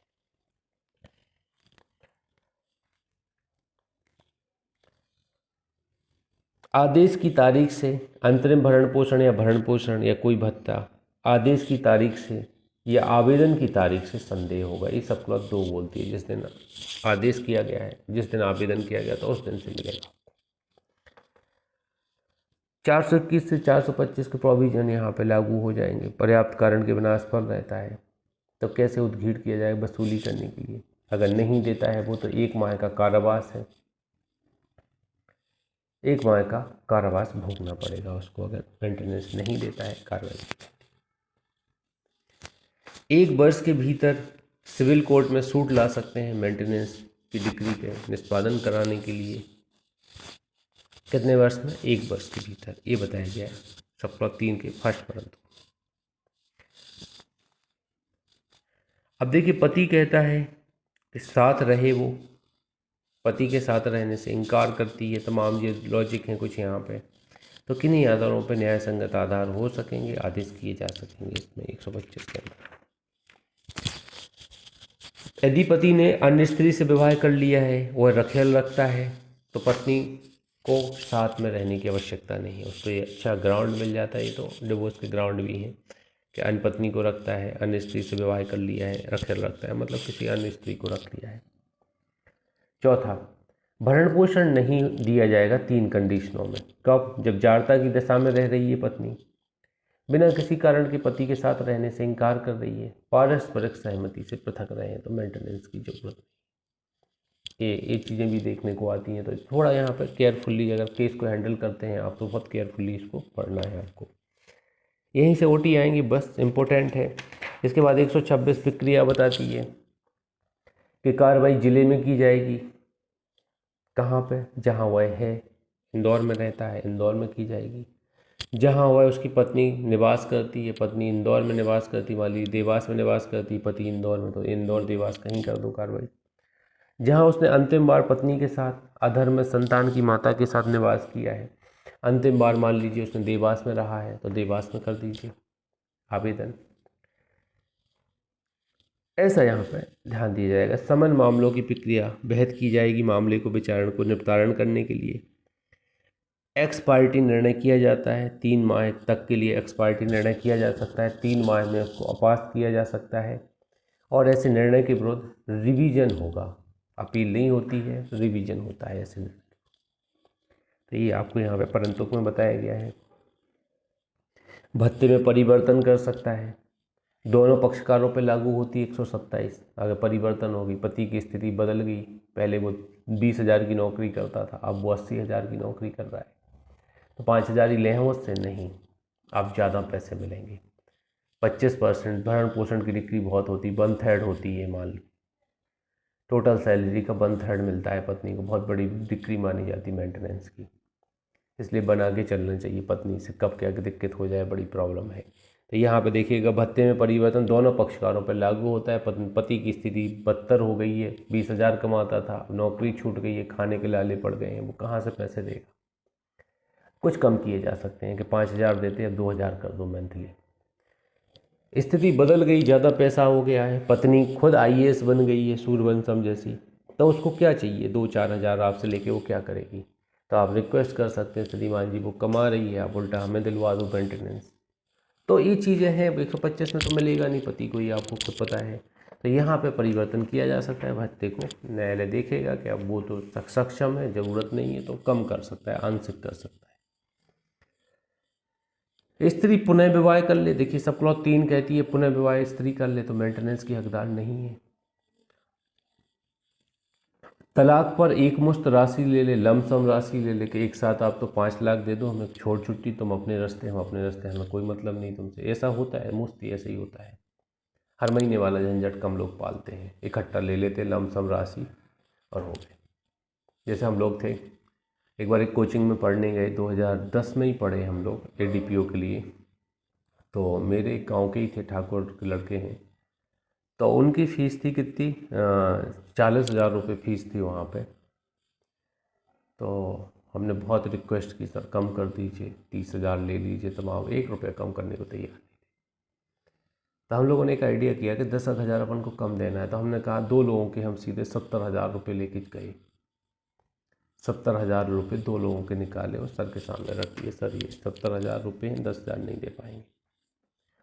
आदेश की तारीख से अंतरिम भरण पोषण या भरण पोषण या कोई भत्ता आदेश की तारीख से या आवेदन की तारीख से संदेह होगा। ये सब क्लॉज 2 बोलती है, जिस दिन आदेश किया गया है, जिस दिन आवेदन किया गया था उस दिन से मिलेगा। 421 से 425 के प्रोविजन यहाँ पे लागू हो जाएंगे। पर्याप्त कारण के बिना असफल रहता है तो कैसे उद्घीट किया जाएगा वसूली करने के लिए? अगर नहीं देता है वो तो 1 माह का कारावास है, 1 माह का कारावास भोगना पड़ेगा उसको अगर मेंटेनेंस नहीं देता है। कार्रवाई 1 वर्ष के भीतर सिविल कोर्ट में सूट ला सकते हैं मेंटेनेंस की डिक्री के निष्पादन कराने के लिए। कितने वर्ष में? 1 वर्ष के भीतर, ये बताया गया है सब क्लॉज 3 के फर्स्ट परंतु। अब देखिए, पति कहता है कि साथ रहे, वो पति के साथ रहने से इनकार करती है। तमाम ये लॉजिक हैं कुछ यहाँ पे, तो किन्हीं आधारों पर न्याय संगत आधार हो सकेंगे, आदेश किए जा सकेंगे इसमें 125 के अंदर। यदि पति ने अन्य स्त्री से विवाह कर लिया है, वह रखेल रखता है, तो पत्नी को साथ में रहने की आवश्यकता नहीं है, उसको ये अच्छा ग्राउंड मिल जाता है। ये तो डिवोर्स के ग्राउंड भी हैं कि अन्य पत्नी को रखता है, अन्य स्त्री से विवाह कर लिया है, रखेल रखता है, मतलब किसी अन्य स्त्री को रख लिया है। चौथा, भरण पोषण नहीं दिया जाएगा 3 कंडीशनों में। कब? जब जाड़ता की दशा में रह रही है पत्नी, बिना किसी कारण के पति के साथ रहने से इनकार कर रही है, पारस्परिक सहमति से पृथक रहे हैं तो मेंटेनेंस की जरूरत नहीं। ये चीज़ें भी देखने को आती हैं, तो थोड़ा यहाँ पर केयरफुली अगर केस को हैंडल करते हैं आप तो बहुत केयरफुली इसको पढ़ना है आपको। यहीं से ओटी आएंगी, बस इम्पोर्टेंट है। इसके बाद 126 प्रक्रिया बताती है कि कार्रवाई जिले में की जाएगी। कहाँ पे? जहाँ वह है, इंदौर में रहता है, इंदौर में की जाएगी। जहाँ वह उसकी पत्नी निवास करती है, पत्नी इंदौर में निवास करती, वाली देवास में निवास करती, पति इंदौर में, तो इंदौर देवास कहीं कर दो कार्रवाई। जहाँ उसने अंतिम बार पत्नी के साथ अधर में संतान की माता के साथ निवास किया है, अंतिम बार मान लीजिए उसने देवास में रहा है, तो देवास में कर दीजिए आवेदन। ऐसा यहाँ पर ध्यान दिया जाएगा। समन मामलों की प्रक्रिया बेहद की जाएगी। मामले को विचारण को निपटारण करने के लिए एक्स पार्टी निर्णय किया जाता है। 3 माह तक के लिए एक्स पार्टी निर्णय किया जा सकता है, 3 माह में उसको अपास्त किया जा सकता है। और ऐसे निर्णय के विरुद्ध रिवीजन होगा, अपील नहीं होती है, रिवीजन होता है ऐसे निर्णय। तो ये आपको यहाँ पे परंतुक में बताया गया है। भत्ते में परिवर्तन कर सकता है, दोनों पक्षकारों पर लागू होती है 127। अगर परिवर्तन होगी, पति की स्थिति बदल गई, पहले वो 20,000 की नौकरी करता था, अब वो 80,000 की नौकरी कर रहा है, तो 5,000 ही ले हैं उससे नहीं, आप ज़्यादा पैसे मिलेंगे। 25% भरण पोषण की डिक्री बहुत होती, 1/3 होती है, मान लो टोटल सैलरी का 1/3 मिलता है पत्नी को, बहुत बड़ी डिक्री मानी जाती मेंटेनेंस की। इसलिए बना के चलना चाहिए पत्नी से, कब क्या दिक्कत हो जाए बड़ी प्रॉब्लम है। तो यहाँ पे देखिएगा भत्ते में परिवर्तन दोनों पक्षकारों पर लागू होता है। पति की स्थिति बदतर हो गई है, 20,000 कमाता था, नौकरी छूट गई है, खाने के लाले पड़ गए हैं, वो कहाँ से पैसे देगा। कुछ कम किए जा सकते हैं कि 5,000 देते अब 2,000 कर दो मंथली। स्थिति बदल गई, ज़्यादा पैसा हो गया है, पत्नी खुद IAS बन गई है सूर्यवंशम जैसी, तो उसको क्या चाहिए, 2-4 हज़ार आपसे लेके वो क्या करेगी। तो आप रिक्वेस्ट कर सकते हैं श्रीमान जी वो कमा रही है, आप उल्टा हमें दिलवा दो मेंटेनेंस। तो ये चीज़ें हैं, 125 में तो मिलेगा नहीं पति को, ये आपको खुद पता है। तो यहाँ पे परिवर्तन किया जा सकता है भत्ते को, न्यायालय देखेगा कि अब वो तो सक्षम है, ज़रूरत नहीं है, तो कम कर सकता है, आंशिक कर सकता है। स्त्री पुनः विवाह कर ले, देखिए सब क्लॉज 3 कहती है पुनः विवाह स्त्री कर ले तो मेंटेनेंस की हकदार नहीं है। तलाक पर एक मुश्त राशि ले ले, लमसम राशि ले ले कि एक साथ आप तो 5 लाख दे दो हमें, छोड़ छुट्टी, तुम अपने रास्ते हम अपने रास्ते, हमें कोई मतलब नहीं तुमसे। ऐसा होता है, मुफ्ती ऐसे ही होता है। हर महीने वाला झंझट कम लोग पालते हैं, इकट्ठा ले लेते लमसम राशि और हो गए। जैसे हम लोग थे, एक बार एक कोचिंग में पढ़ने गए, 2010 में ही पढ़े हम लोग ADPO के लिए। तो मेरे गांव के ही थे, ठाकुर के लड़के हैं, तो उनकी फ़ीस थी कितनी, 40,000 रुपये फ़ीस थी वहाँ पे। तो हमने बहुत रिक्वेस्ट की, सर कम कर दीजिए, 30,000 ले लीजिए, तमाम 1 रुपया कम करने को तैयार नहीं। तो हम लोगों ने एक आइडिया किया कि 10,000 अपन को कम देना है, तो हमने कहा 2 लोगों के हम सीधे 70,000 रुपये लेके गए। 70,000 रुपये 2 लोगों के निकाले और सर के सामने रख दिए, सर ये 70,000 रुपये हैं, 10,000 नहीं दे पाएंगे,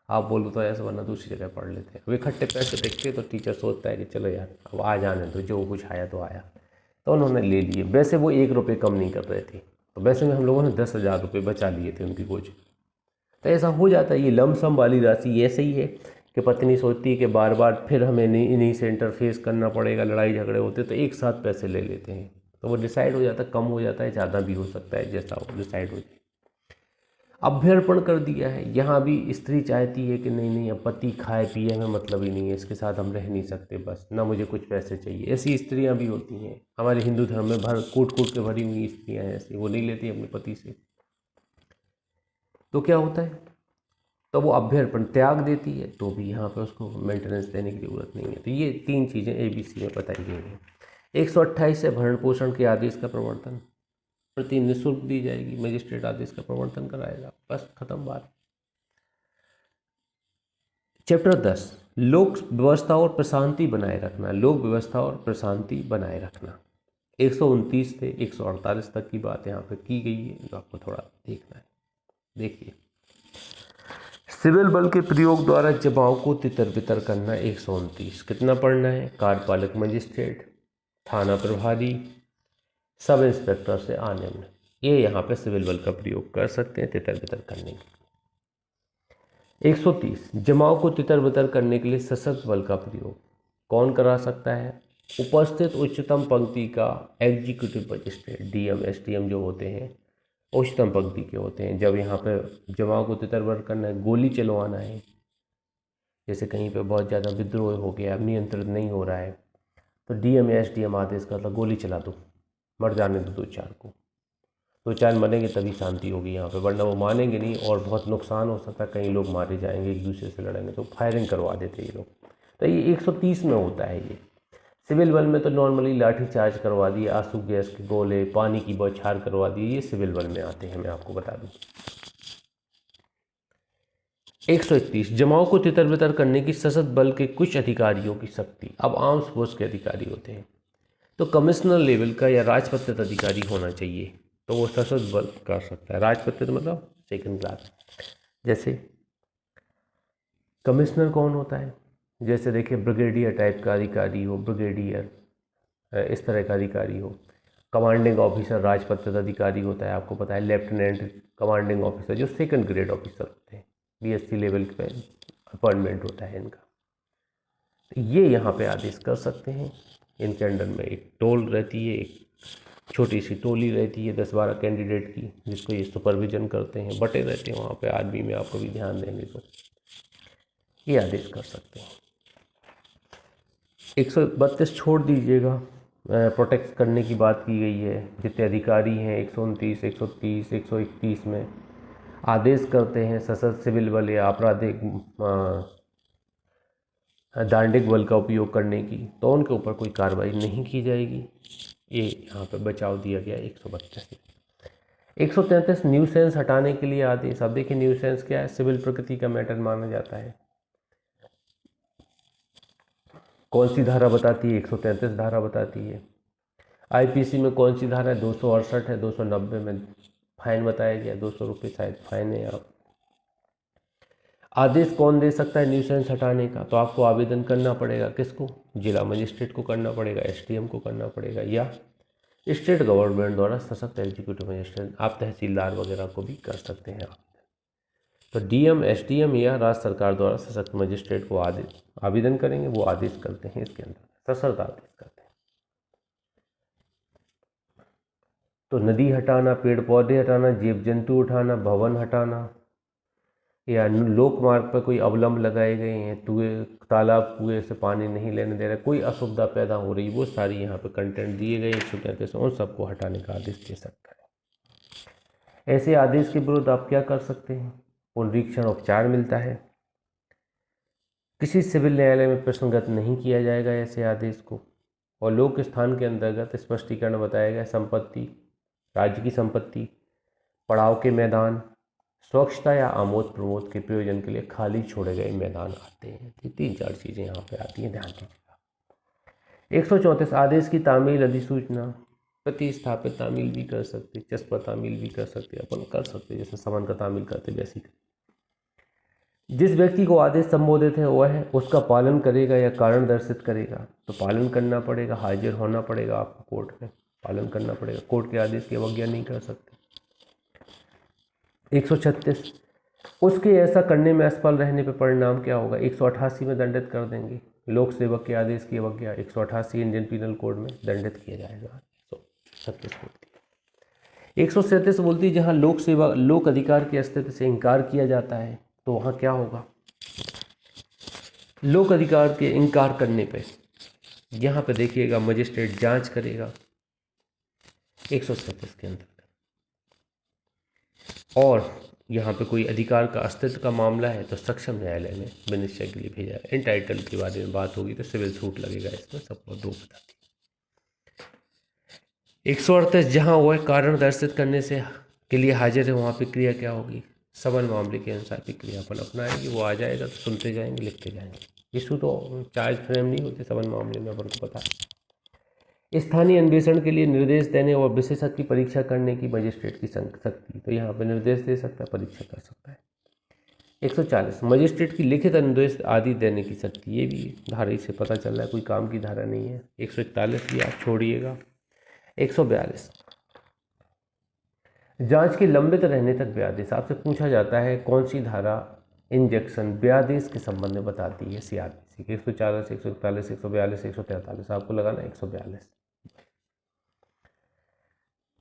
आप बोलो तो ऐसा, वरना दूसरी जगह पढ़ लेते हैं। अब इकट्ठे पैसे देखते तो टीचर सोचता है कि चलो यार अब आ जाने दो, जो कुछ आया तो आया। तो उन्होंने ले लिए, वैसे वो 1 रुपये कम नहीं कर रहे थे, तो वैसे में हम लोगों ने 10,000 रुपये बचा लिए थे उनकी कोचिंग। तो ऐसा हो जाता है, ये लमसम वाली राशि ऐसे ही है कि पत्नी सोचती है कि बार बार फिर हमें इन्हीं से इंटरफेस करना पड़ेगा, लड़ाई झगड़े होते, तो एक साथ पैसे ले लेते हैं, तो वो डिसाइड हो जाता है, कम हो जाता है, ज़्यादा भी हो सकता है, जैसा वो डिसाइड हो जाए। अभ्यर्पण कर दिया है, यहाँ भी स्त्री चाहती है कि नहीं नहीं अब पति खाए पिए हमें मतलब ही नहीं है, इसके साथ हम रह नहीं सकते, बस ना मुझे कुछ पैसे चाहिए। ऐसी स्त्रियाँ भी होती हैं हमारे हिंदू धर्म में, कूट कूट के भरी हुई स्त्रियाँ हैं ऐसी, वो नहीं लेती अपने पति से। तो क्या होता है, तो वो अभ्यर्पण त्याग देती है, तो भी यहाँ पे उसको मेंटेनेंस देने की ज़रूरत नहीं है। तो ये 3 चीज़ें ABC में बताई गई हैं। 128 से भरण पोषण के आदेश का प्रवर्तन, प्रति निःशुल्क दी जाएगी, मजिस्ट्रेट आदेश का प्रवर्तन कराएगा, बस खत्म बात। चैप्टर 10 लोक व्यवस्था और प्रशांति बनाए रखना, लोक व्यवस्था और प्रशांति बनाए रखना। 129 से 148 तक की बात यहाँ पे की गई है, जो आपको थोड़ा देखना है। देखिए, सिविल बल के प्रयोग द्वारा जमाव को तितर बितर करना, 129। कितना पढ़ना है, कार्यपालक मजिस्ट्रेट, थाना प्रभारी, सब इंस्पेक्टर से आनिम्न, ये यहाँ पे सिविल बल का प्रयोग कर सकते हैं तितर बितर करने के। 130 जमाव को तितर बितर करने के लिए सशस्त्र बल का प्रयोग कौन करा सकता है, उपस्थित उच्चतम पंक्ति का एग्जीक्यूटिव मजिस्ट्रेट, DM SDM जो होते हैं उच्चतम पंक्ति के होते हैं। जब यहाँ पे जमाव को तितर बितर करना है, गोली चलवाना है, जैसे कहीं पे बहुत ज़्यादा विद्रोह हो गया, नियंत्रित नहीं हो रहा है, तो DM या SDM आदेश करता गोली चला दो, मर जाने दो 2-4 को, 2-4 मरेंगे तभी शांति होगी यहाँ पे, वरना वो मानेंगे नहीं और बहुत नुकसान हो सकता है, कई लोग मारे जाएंगे, एक दूसरे से लड़ेंगे, तो फायरिंग करवा देते ये लोग। तो ये 130 में होता है ये। सिविल बल में तो नॉर्मली लाठी चार्ज करवा दिए, आंसू गैस के गोले, पानी की बौछार करवा दी, ये सिविल बल में आते हैं, मैं आपको बता दूँ। 131 जमाव को तितर बितर करने की सशस्त्र बल के कुछ अधिकारियों की शक्ति। अब आर्म्स फोर्स के अधिकारी होते हैं, तो कमिश्नर लेवल का या राजपत्रित अधिकारी होना चाहिए, तो वो सशस्त्र बल कर सकता है। राजपत्रित मतलब 2nd क्लास। जैसे कमिश्नर कौन होता है, जैसे देखिए ब्रिगेडियर टाइप का अधिकारी हो, ब्रिगेडियर इस तरह का अधिकारी हो। कमांडिंग ऑफिसर राजपत्रित अधिकारी होता है, आपको पता है। लेफ्टिनेंट कमांडिंग ऑफिसर जो 2nd ग्रेड ऑफिसर होते हैं, BSc लेवल पे अपॉइंटमेंट होता है इनका, तो ये यहाँ पे आदेश कर सकते हैं। इनके अंडर में एक टोल रहती है, एक छोटी सी टोली रहती है 10-12 कैंडिडेट की, जिसको ये सुपरविजन करते हैं, बटे रहते हैं वहाँ पे आदमी में, आपको भी ध्यान देंगे तो ये आदेश कर सकते हैं। 132 छोड़ दीजिएगा, प्रोटेक्ट करने की बात की गई है। जितने अधिकारी हैं 129, 130, 131 में आदेश करते हैं सशस्त्र सिविल बल या आपराधिक दांडिक बल का उपयोग करने की, तो उनके ऊपर कोई कार्रवाई नहीं की जाएगी। ये यहाँ पे बचाव दिया गया 132 में। 133 न्यूसेंस हटाने के लिए आदेश। अब देखिए न्यूसेंस क्या है, सिविल प्रकृति का मैटर माना जाता है। कौन सी धारा बताती है? 133 धारा बताती है। आईपीसी में कौन सी धारा है? 268 है। 290 में फाइन बताया गया, 200 रुपये शायद फाइन है। आप आदेश कौन दे सकता है न्यूसेंस हटाने का? तो आपको आवेदन करना पड़ेगा, किसको? जिला मजिस्ट्रेट को करना पड़ेगा, एसडीएम को करना पड़ेगा, या स्टेट गवर्नमेंट द्वारा सशक्त एग्जीक्यूटिव मजिस्ट्रेट, आप तहसीलदार वगैरह को भी कर सकते हैं आप। तो डीएम, एसडीएम या राज्य सरकार द्वारा सशक्त मजिस्ट्रेट को आवेदन करेंगे, वो आदेश करते हैं, इसके अंदर सशक्त आदेश करते हैं। तो नदी हटाना, पेड़ पौधे हटाना, जीव जंतु हटाना, भवन हटाना, या लोक मार्ग पर कोई अवलंब लगाए गए हैं, तालाब कुएं से पानी नहीं लेने दे रहा, कोई असुविधा पैदा हो रही, वो सारी यहाँ पे कंटेंट दिए गए 133, उन सबको हटाने का आदेश दे सकता है। ऐसे आदेश के विरुद्ध आप क्या कर सकते हैं? पुनरीक्षण उपचार मिलता है। किसी सिविल न्यायालय में प्रश्नगत नहीं किया जाएगा ऐसे आदेश को। और लोक स्थान के अंतर्गत स्पष्टीकरण बताया गया, संपत्ति, राज्य की संपत्ति, पड़ाव के मैदान, स्वच्छता या आमोद प्रमोद के प्रयोजन के लिए खाली छोड़े गए मैदान आते हैं। ये 3-4 चीज़ें यहाँ पे आती हैं, ध्यान दीजिएगा। 134 आदेश की तामील अधिसूचना। प्रतिस्थापित तामील भी कर सकते, चस्पा तामील भी कर सकते, अपन कर सकते, जैसे समन का तामील करते वैसे ही। जिस व्यक्ति को आदेश संबोधित है वह उसका पालन करेगा या कारण दर्शित करेगा, तो पालन करना पड़ेगा, हाजिर होना पड़ेगा आपको कोर्ट में, पालन करना पड़ेगा, कोर्ट के आदेश की अवज्ञा नहीं कर सकते। 136 उसके ऐसा करने में असफल रहने पर परिणाम क्या होगा? 188 में दंडित कर देंगे। लोक सेवक के आदेश की अवज्ञा 188 इंडियन पीनल कोड में दंडित किया जाएगा। 136 बोलती है। 137 बोलती है जहाँ लोक सेवा, लोक अधिकार के अस्तित्व से इनकार किया जाता है, तो वहाँ क्या होगा? लोक अधिकार के इनकार करने पे यहाँ पे देखिएगा मजिस्ट्रेट जांच करेगा 137 के अंतर्गत। और यहाँ पे कोई अधिकार का अस्तित्व का मामला है तो सक्षम न्यायालय में विनिश्चय के लिए भेजा है। एंटाइटल के बारे में बात होगी तो सिविल सूट लगेगा, इसमें सबको 2 बताती है। 138 जहाँ वह कारण दर्शित करने से के लिए हाजिर है, वहाँ पे क्रिया क्या होगी? समन मामले के अनुसार की क्रिया अपन अपनाएंगे, वो आ जाएगा तो सुनते जाएंगे, लिखते जाएंगे। इशू तो चार्ज फ्रेम नहीं होते समन मामले में, अपन को पता है। स्थानीय अन्वेषण के लिए निर्देश देने और विशेषज्ञ की परीक्षा करने की मजिस्ट्रेट की शक्ति, तो यहाँ पे निर्देश दे सकता है, परीक्षा कर सकता है। 140 मजिस्ट्रेट की लिखित अनुदेश आदि देने की शक्ति, ये भी धारा से पता चल रहा है, कोई काम की धारा नहीं है। 141 भी आप छोड़िएगा। 142 जांच के लंबित रहने तक व्यादेश। आपसे पूछा जाता है कौन सी धारा इंजेक्शन व्यादेश के संबंध में बताती है सीआरपीसी की? 140, 141, 142, 143, आपको लगाना 142।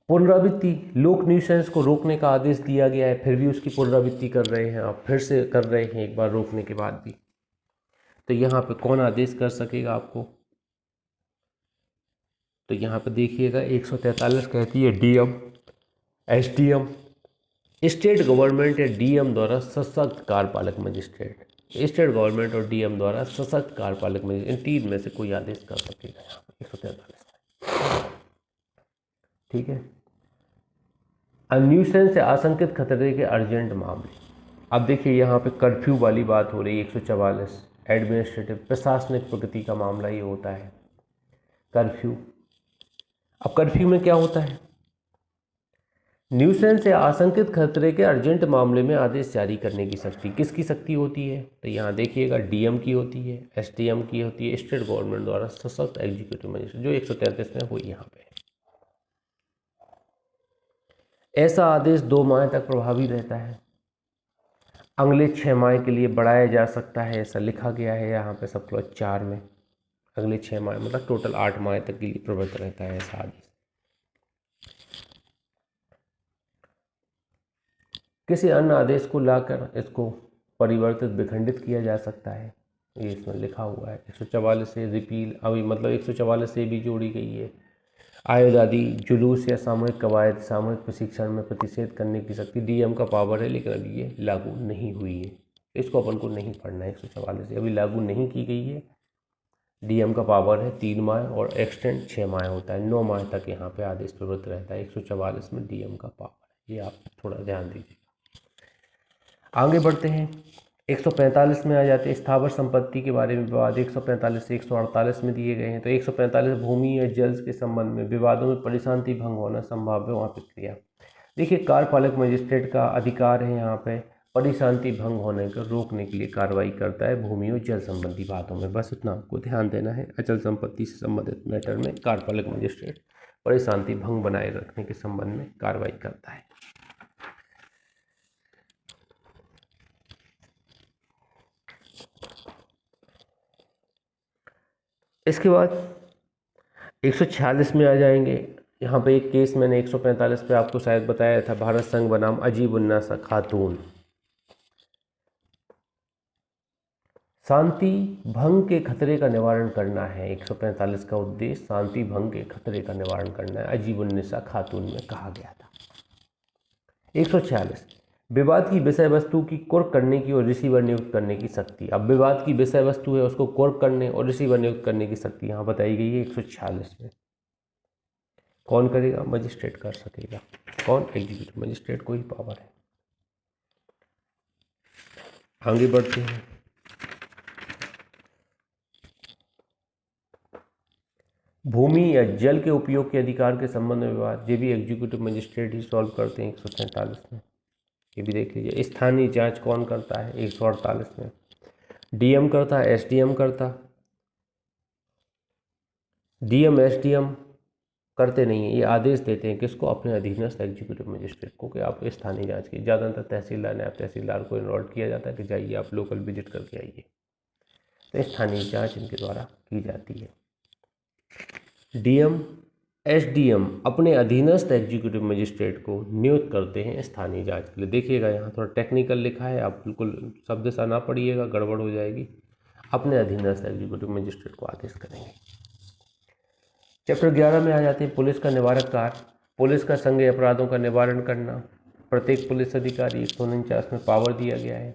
पुनरावृत्ति, लोक न्यूसेंस को रोकने का आदेश दिया गया है, फिर भी उसकी पुनरावृत्ति कर रहे हैं आप, फिर से कर रहे हैं एक बार रोकने के बाद भी, तो यहाँ पे कौन आदेश कर सकेगा आपको? तो यहाँ पे देखिएगा 143 कहती है डीएम, एसडीएम, स्टेट गवर्नमेंट या डीएम द्वारा सशक्त कार्यपालक मजिस्ट्रेट। स्टेट गवर्नमेंट और डीएम द्वारा सशक्त कार्यपालक मजिस्ट्रेट, इन 3 में से कोई आदेश कर सकेगा यहाँ पे 143। ठीक है। न्यूसेंस से आशंकित खतरे के अर्जेंट मामले। अब देखिए यहाँ पे कर्फ्यू वाली बात हो रही है। 144 एडमिनिस्ट्रेटिव, प्रशासनिक प्रगति का मामला ये होता है कर्फ्यू। अब कर्फ्यू में क्या होता है? न्यूसेंस से आशंकित खतरे के अर्जेंट मामले में आदेश जारी करने की शक्ति किसकी शक्ति होती है? तो यहाँ देखिएगा डीएम की होती है, एसडीएम की होती है, स्टेट गवर्नमेंट द्वारा सशक्त एग्जीक्यूटिव मजिस्ट्रेट, जो 133 में हुई यहाँ पे। ऐसा आदेश 2 माह तक प्रभावी रहता है, अगले 6 माह के लिए बढ़ाया जा सकता है, ऐसा लिखा गया है यहाँ पे सब क्लॉज 4 में। अगले 6 माह मतलब टोटल 8 माह तक के लिए प्रवृत्त रहता है ऐसा आदेश। किसी अन्य आदेश को लाकर इसको परिवर्तित विखंडित किया जा सकता है, ये इसमें लिखा हुआ है। 144 से रिपील, अभी मतलब 144 से भी जोड़ी गई है। आयोज आदि जुलूस या सामूहिक कवायद, सामूहिक प्रशिक्षण में प्रतिषेध करने की शक्ति डीएम का पावर है, लेकिन अभी ये लागू नहीं हुई है, इसको अपन को नहीं पढ़ना है। 144 से अभी लागू नहीं की गई है। डीएम का पावर है 3 माह और एक्सटेंड 6 माह होता है, 9 माह तक यहाँ पे आदेश प्रवृत्त रहता है। 144 में डीएम का पावर है, ये आप थोड़ा ध्यान दीजिए। आगे बढ़ते हैं, 145 में आ जाते हैं स्थावर संपत्ति के बारे में विवाद। 145 से 148 में दिए गए हैं। तो 145 भूमि या जल के संबंध में विवादों में परिशांति भंग होना संभाव्य वहाँ प्रक्रिया। देखिए, कार्यपालक मजिस्ट्रेट का अधिकार है यहाँ पे परिशांति भंग होने को रोकने के लिए कार्रवाई करता है भूमि और जल संबंधी बातों में। बस इतना आपको ध्यान देना है। अचल संपत्ति से संबंधित मैटर में कार्यपालक मजिस्ट्रेट परिशांति भंग बनाए रखने के संबंध में कार्रवाई करता है। इसके बाद 146 में आ जाएंगे। यहाँ पे एक केस मैंने 145 पे आपको शायद बताया था, भारत संघ बनाम अजीब उन्नासा खातून। शांति भंग के खतरे का निवारण करना है। 145 का उद्देश्य शांति भंग के खतरे का निवारण करना है, अजीब उन्नासा खातून में कहा गया था। 146 विवाद की विषय वस्तु की कुर्क करने की और रिसीवर नियुक्त करने की शक्ति। अब विवाद की विषय वस्तु है, उसको कुर्क करने और रिसीवर नियुक्त करने की शक्ति यहाँ बताई गई है 146 में। कौन करेगा? मजिस्ट्रेट कर सकेगा। कौन? एग्जीक्यूटिव मजिस्ट्रेट को ही पावर है। आगे बढ़ते हैं, भूमि या जल के उपयोग के अधिकार के संबंध में विवाद, ये भी एग्जीक्यूटिव मजिस्ट्रेट ही सॉल्व करते हैं 147 में। ये भी देख लीजिए। स्थानीय जांच कौन करता है? 148 में डीएम करता है, एसडीएम करता। डीएम एसडीएम करते नहीं है, ये आदेश देते हैं किसको? अपने अधीनस्थ एग्जीक्यूटिव मजिस्ट्रेट को कि आप स्थानीय जांच की। ज़्यादातर तहसीलदार नायब तहसीलदार को इन्वॉल्व किया जाता है कि जाइए आप लोकल विजिट करके आइए। तो स्थानीय जांच इनके द्वारा की जाती है। डीएम एसडीएम अपने अधीनस्थ एग्जीक्यूटिव मजिस्ट्रेट को नियुक्त करते हैं स्थानीय जांच के लिए। देखिएगा यहाँ थोड़ा टेक्निकल लिखा है, आप बिल्कुल शब्द सा ना पढ़िएगा, गड़बड़ हो जाएगी। अपने अधीनस्थ एग्जीक्यूटिव मजिस्ट्रेट को आदेश करेंगे। चैप्टर 11 में आ जाते हैं पुलिस का निवारक कार्य। पुलिस का संज्ञेय अपराधों का निवारण करना। प्रत्येक पुलिस अधिकारी 149 में पावर दिया गया है।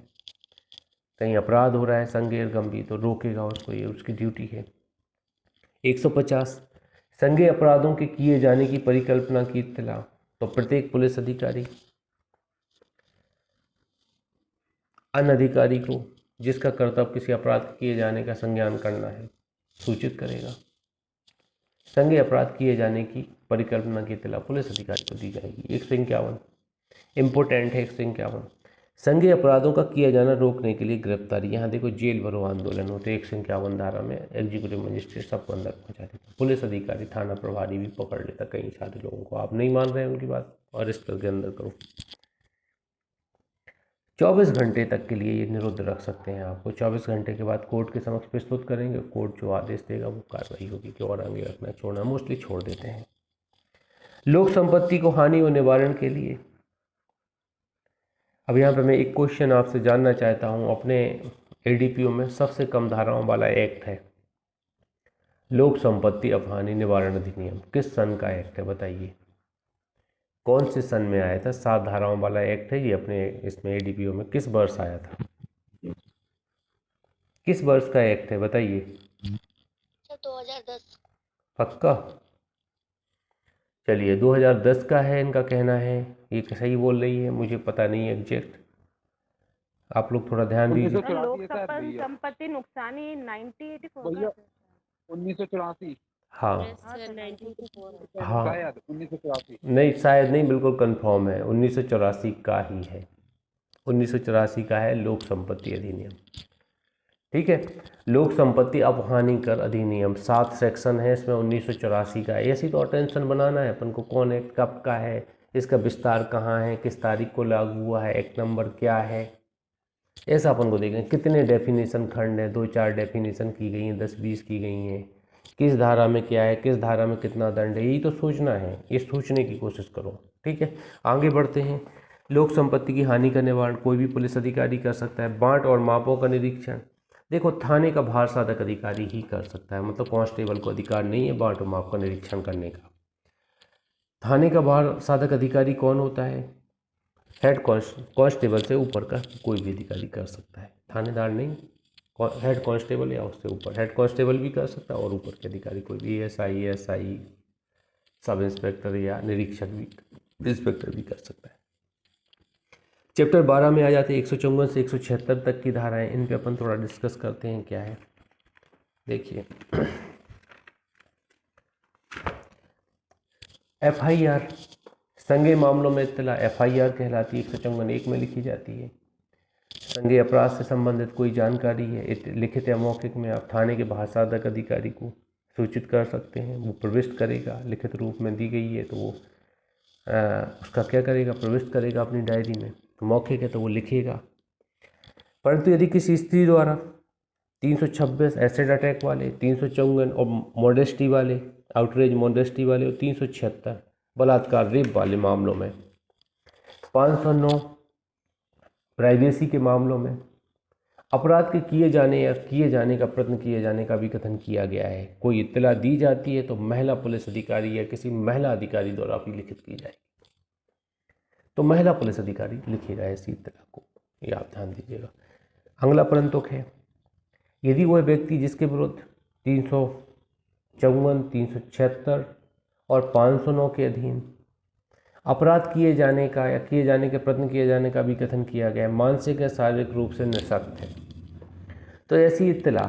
कहीं अपराध हो रहा है संज्ञेय गंभीर तो रोकेगा उसको, ये उसकी ड्यूटी है। 150 संज्ञेय अपराधों के किए जाने की परिकल्पना की इत्तला। तो प्रत्येक पुलिस अधिकारी अन्य अधिकारी को जिसका कर्तव्य किसी अपराध किए जाने का संज्ञान करना है सूचित करेगा। संज्ञेय अपराध किए जाने की परिकल्पना की इत्तला पुलिस अधिकारी को दी जाएगी। 151 इम्पोर्टेंट है। 151 संज्ञेय अपराधों का किया जाना रोकने के लिए गिरफ्तारी। यहाँ देखो जेल भरो आंदोलन होते 151 धारा में एग्जीक्यूटिव मजिस्ट्रेट सबको अंदर पहुँचा देता। पुलिस अधिकारी थाना प्रभारी भी पकड़ लेता कई सारे लोगों को। आप नहीं मान रहे हैं उनकी बात, अरेस्ट करके अंदर करो। 24 घंटे तक के लिए ये निरुद्ध रख सकते हैं आपको। 24 घंटे के बाद कोर्ट के समक्ष प्रस्तुत करेंगे, कोर्ट जो आदेश देगा वो कार्रवाई होगी कि और आगे रखना छोड़ना, मोस्टली छोड़ देते हैं। लोक संपत्ति को हानि और निवारण के लिए, अब यहाँ पे मैं एक क्वेश्चन आपसे जानना चाहता हूँ। अपने एडीपीओ में सबसे कम धाराओं वाला एक्ट है लोक संपत्ति अपहानि निवारण अधिनियम। किस सन का एक्ट है बताइए? कौन से सन में आया था? 7 धाराओं वाला एक्ट है ये। अपने इसमें एडीपीओ में किस वर्ष आया था? किस वर्ष का एक्ट है बताइए? 2010। पक्का? चलिए 2010 का है इनका कहना है। ये सही बोल रही है, मुझे पता नहीं है एग्जैक्ट, आप लोग थोड़ा ध्यान दीजिए। लोक संपत्ति नुकसानी 1984 1984। हाँ हाँ, शायद 1984। नहीं शायद नहीं, बिल्कुल कंफर्म है 1984 का ही है। 1984 का है लोक संपत्ति अधिनियम। ठीक है, लोक संपत्ति अपहानि कर अधिनियम 7 सेक्शन है इसमें, 1984 का है। ऐसी तो अटेंशन बनाना है अपन को, कौन एक्ट कब का है, इसका विस्तार कहाँ है, किस तारीख को लागू हुआ है, एक्ट नंबर क्या है, ऐसा अपन को देखें। कितने डेफिनेशन खंड है, 2-4 डेफिनेशन की गई हैं, 10-20 की गई हैं, किस धारा में क्या है, किस धारा में कितना दंड है, यही तो सोचना है। ये सोचने की कोशिश करो। ठीक है, आगे बढ़ते हैं। लोक संपत्ति की हानि का निवारण कोई भी पुलिस अधिकारी कर सकता है। बांट और मापों का निरीक्षण, देखो थाने का भार साधक अधिकारी ही कर सकता है, मतलब कांस्टेबल को अधिकार नहीं है बांट और माप का निरीक्षण करने का। थाने का भार साधक अधिकारी कौन होता है? हेड कांस्टेबल से ऊपर का कोई भी अधिकारी कर सकता है, थानेदार नहीं, हेड कांस्टेबल या उससे ऊपर। हेड कांस्टेबल भी कर सकता है और ऊपर के अधिकारी कोई भी एएसआई, एसआई, सब इंस्पेक्टर या निरीक्षक भी, इंस्पेक्टर भी कर सकता है। चैप्टर 12 में आ जाते हैं 154 से 176 तक की धाराएं, इन पे अपन थोड़ा डिस्कस करते हैं क्या है। देखिए एफआईआर, संज्ञेय मामलों में इत्तला एफआईआर कहलाती है, 154(1) में लिखी जाती है। संज्ञेय अपराध से संबंधित कोई जानकारी है, लिखित या मौखिक में आप थाने के भार साधक अधिकारी को सूचित कर सकते हैं, वो प्रविष्ट करेगा। लिखित रूप में दी गई है तो वो उसका क्या करेगा, प्रविष्ट करेगा अपनी डायरी में। तो मौखिक है तो वो लिखेगा। परंतु यदि किसी स्त्री द्वारा 326 एसिड अटैक वाले, 354 और मॉडेस्टी वाले, आउटरेज मॉडेस्टी वाले, और 376 बलात्कार रेप वाले मामलों में, 509 प्राइवेसी के मामलों में अपराध के किए जाने या किए जाने का प्रयत्न किए जाने का भी कथन किया गया है, कोई इत्तला दी जाती है तो महिला पुलिस अधिकारी या किसी महिला अधिकारी द्वारा भी लिखित की जाएगी। तो महिला पुलिस अधिकारी लिखेगा ऐसी इत्तला को, ये आप ध्यान दीजिएगा। अगला परंतुक है, यदि वह व्यक्ति जिसके विरुद्ध 354, 376 और 509 के अधीन अपराध किए जाने का या किए जाने के प्रयत्न किए जाने का भी कथन किया गया है, मानसिक या शारीरिक रूप से निःशक्त है, तो ऐसी इत्तला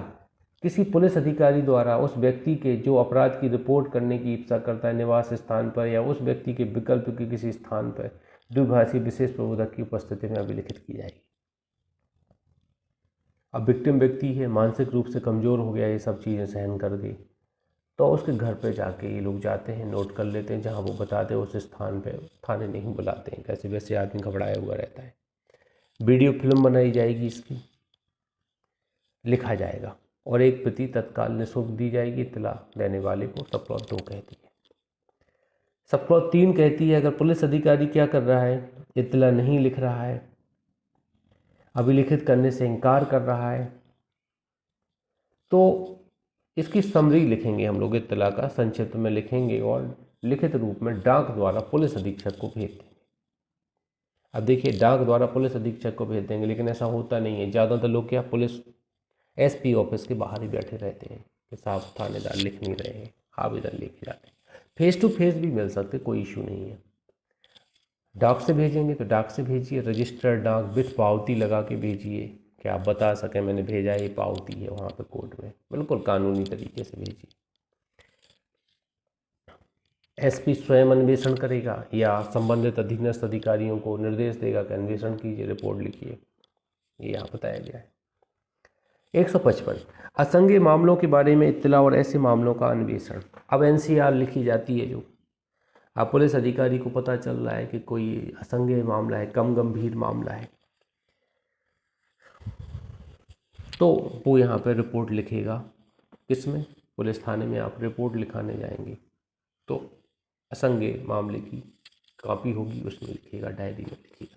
किसी पुलिस अधिकारी द्वारा उस व्यक्ति के जो अपराध की रिपोर्ट करने की इच्छा करता है निवास स्थान पर या उस व्यक्ति के विकल्प के किसी स्थान पर द्विभाषी विशेष प्रबोधक की उपस्थिति में अभिलिखित की जाएगी। अब विक्टिम व्यक्ति है, मानसिक रूप से कमज़ोर हो गया, ये सब चीज़ें सहन कर गई, तो उसके घर पे जाके ये लोग जाते हैं, नोट कर लेते हैं जहाँ वो बताते हैं उस स्थान पे, थाने नहीं बुलाते हैं, कैसे वैसे आदमी घबराया हुआ रहता है। वीडियो फिल्म बनाई जाएगी, इसकी लिखा जाएगा और एक प्रति तत्काल निःशुल्क दी जाएगी इत्तला देने वाले को। सब क्लॉज 2 कहती है। सब क्लॉज 3 कहती है अगर पुलिस अधिकारी क्या कर रहा है, इत्तला नहीं लिख रहा है, अभिलिखित करने से इनकार कर रहा है, तो इसकी समरी लिखेंगे हम लोग, इत्तला का संक्षिप्त में लिखेंगे और लिखित रूप में डाक द्वारा पुलिस अधीक्षक को भेज देंगे। अब देखिए डाक द्वारा पुलिस अधीक्षक को भेज देंगे, लेकिन ऐसा होता नहीं है। ज़्यादातर लोग क्या पुलिस एसपी ऑफिस के बाहर ही बैठे रहते हैं कि साहब थानेदार लिख नहीं रहे हैं, आवेदन लेके जाते हैं। फेस टू फेस भी मिल सकते, कोई इशू नहीं है। डाक से भेजेंगे तो डाक से भेजिए, रजिस्टर्ड डाक विथ पावती लगा के भेजिए कि आप बता सकें मैंने भेजा है, ये पावती है वहाँ पे कोर्ट में, बिल्कुल कानूनी तरीके से भेजिए। एसपी स्वयं अन्वेषण करेगा या संबंधित अधीनस्थ अधिकारियों को निर्देश देगा कि अन्वेषण कीजिए, रिपोर्ट लिखिए, ये यहाँ बताया गया है। 155 असंज्ञेय मामलों के बारे में इत्तला और ऐसे मामलों का अन्वेषण। अब एनसीआर लिखी जाती है, जो अब पुलिस अधिकारी को पता चल रहा है कि कोई असंज्ञेय मामला है, कम गंभीर मामला है, तो वो यहाँ पर रिपोर्ट लिखेगा। किसमें? पुलिस थाने में आप रिपोर्ट लिखाने जाएंगे तो असंज्ञेय मामले की कॉपी होगी, उसमें लिखेगा, डायरी में लिखेगा।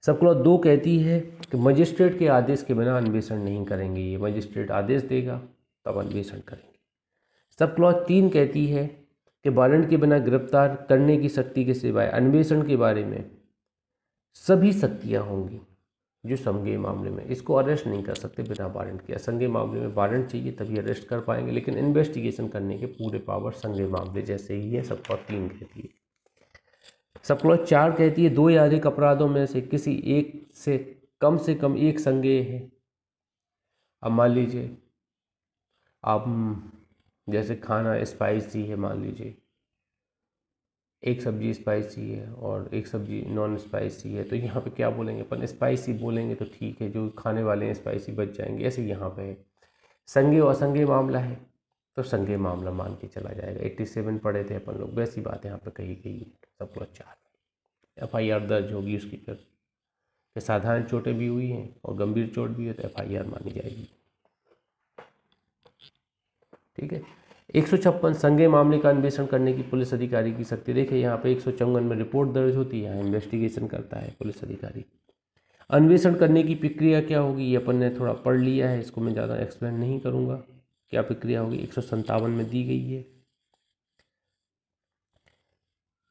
सब क्लॉज 2 कहती है कि मजिस्ट्रेट के आदेश के बिना अन्वेषण नहीं करेंगे, ये मजिस्ट्रेट आदेश देगा तब अन्वेषण करेंगे। सब क्लॉज 3 कहती है कि वारंट के बिना गिरफ्तार करने की शक्ति के सिवाय अन्वेषण के बारे में सभी शक्तियाँ होंगी जो संज्ञेय मामले में, इसको अरेस्ट नहीं कर सकते बिना वारंट के। असंज्ञेय मामले में वारंट चाहिए तभी अरेस्ट कर पाएंगे, लेकिन इन्वेस्टिगेशन करने के पूरे पावर संज्ञेय मामले जैसे ही है। सब क्लॉज 3 कहती है। सब क्लॉज 4 कहती है दो या अधिक अपराधों में से किसी एक से कम एक संज्ञेय है। अब मान लीजिए आप जैसे खाना स्पाइसी है, मान लीजिए एक सब्जी स्पाइसी है और एक सब्जी नॉन स्पाइसी है, तो यहाँ पे क्या बोलेंगे अपन? स्पाइसी बोलेंगे तो ठीक है, जो खाने वाले हैं स्पाइसी बच जाएंगे। ऐसे यहाँ पे है संज्ञेय और असंज्ञेय मामला है तो संज्ञेय मामला मान के चला जाएगा। 87 पढ़े थे अपन लोग, वैसी बात यहाँ पे कही गई है। सब क्लॉज 4 एफआईआर दर्ज होगी उसकी, फिर कि साधारण चोटें भी हुई हैं और गंभीर चोट भी है तो एफआईआर मानी जाएगी। ठीक है, 156 संज्ञेय मामले का अन्वेषण करने की पुलिस अधिकारी की शक्ति। देखिए यहाँ पे 154 में रिपोर्ट दर्ज होती है, इन्वेस्टिगेशन करता है पुलिस अधिकारी। अन्वेषण करने की प्रक्रिया क्या होगी ये अपन ने थोड़ा पढ़ लिया है, इसको मैं ज़्यादा एक्सप्लेन नहीं करूँगा क्या प्रक्रिया होगी। 157 में दी गई है।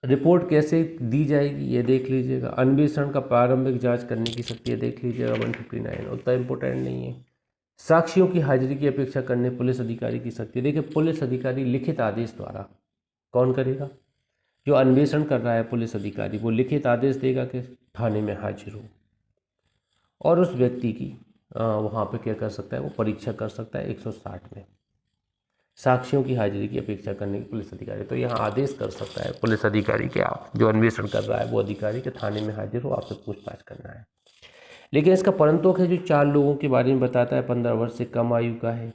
रिपोर्ट कैसे दी जाएगी ये देख लीजिएगा। अन्वेषण का प्रारंभिक जांच करने की शक्ति है, देख लीजिएगा 159, उतना इम्पोर्टेंट नहीं है। साक्षियों की हाजिरी की अपेक्षा करने पुलिस अधिकारी की शक्ति। देखिए पुलिस अधिकारी लिखित आदेश द्वारा, कौन करेगा? जो अन्वेषण कर रहा है पुलिस अधिकारी, वो लिखित आदेश देगा कि थाने में हाजिर हो, और उस व्यक्ति की वहाँ पे क्या कर सकता है, वो परीक्षा कर सकता है 160 में। साक्षियों की हाजिरी की अपेक्षा करने की पुलिस अधिकारी, तो यहाँ आदेश कर सकता है पुलिस अधिकारी के आप जो अन्वेषण कर रहा है वो अधिकारी के थाने में हाजिर हो, आपसे पूछताछ करना है। लेकिन इसका परंतोक है जो 4 लोगों के बारे में बताता है, 15 वर्ष से कम आयु का है,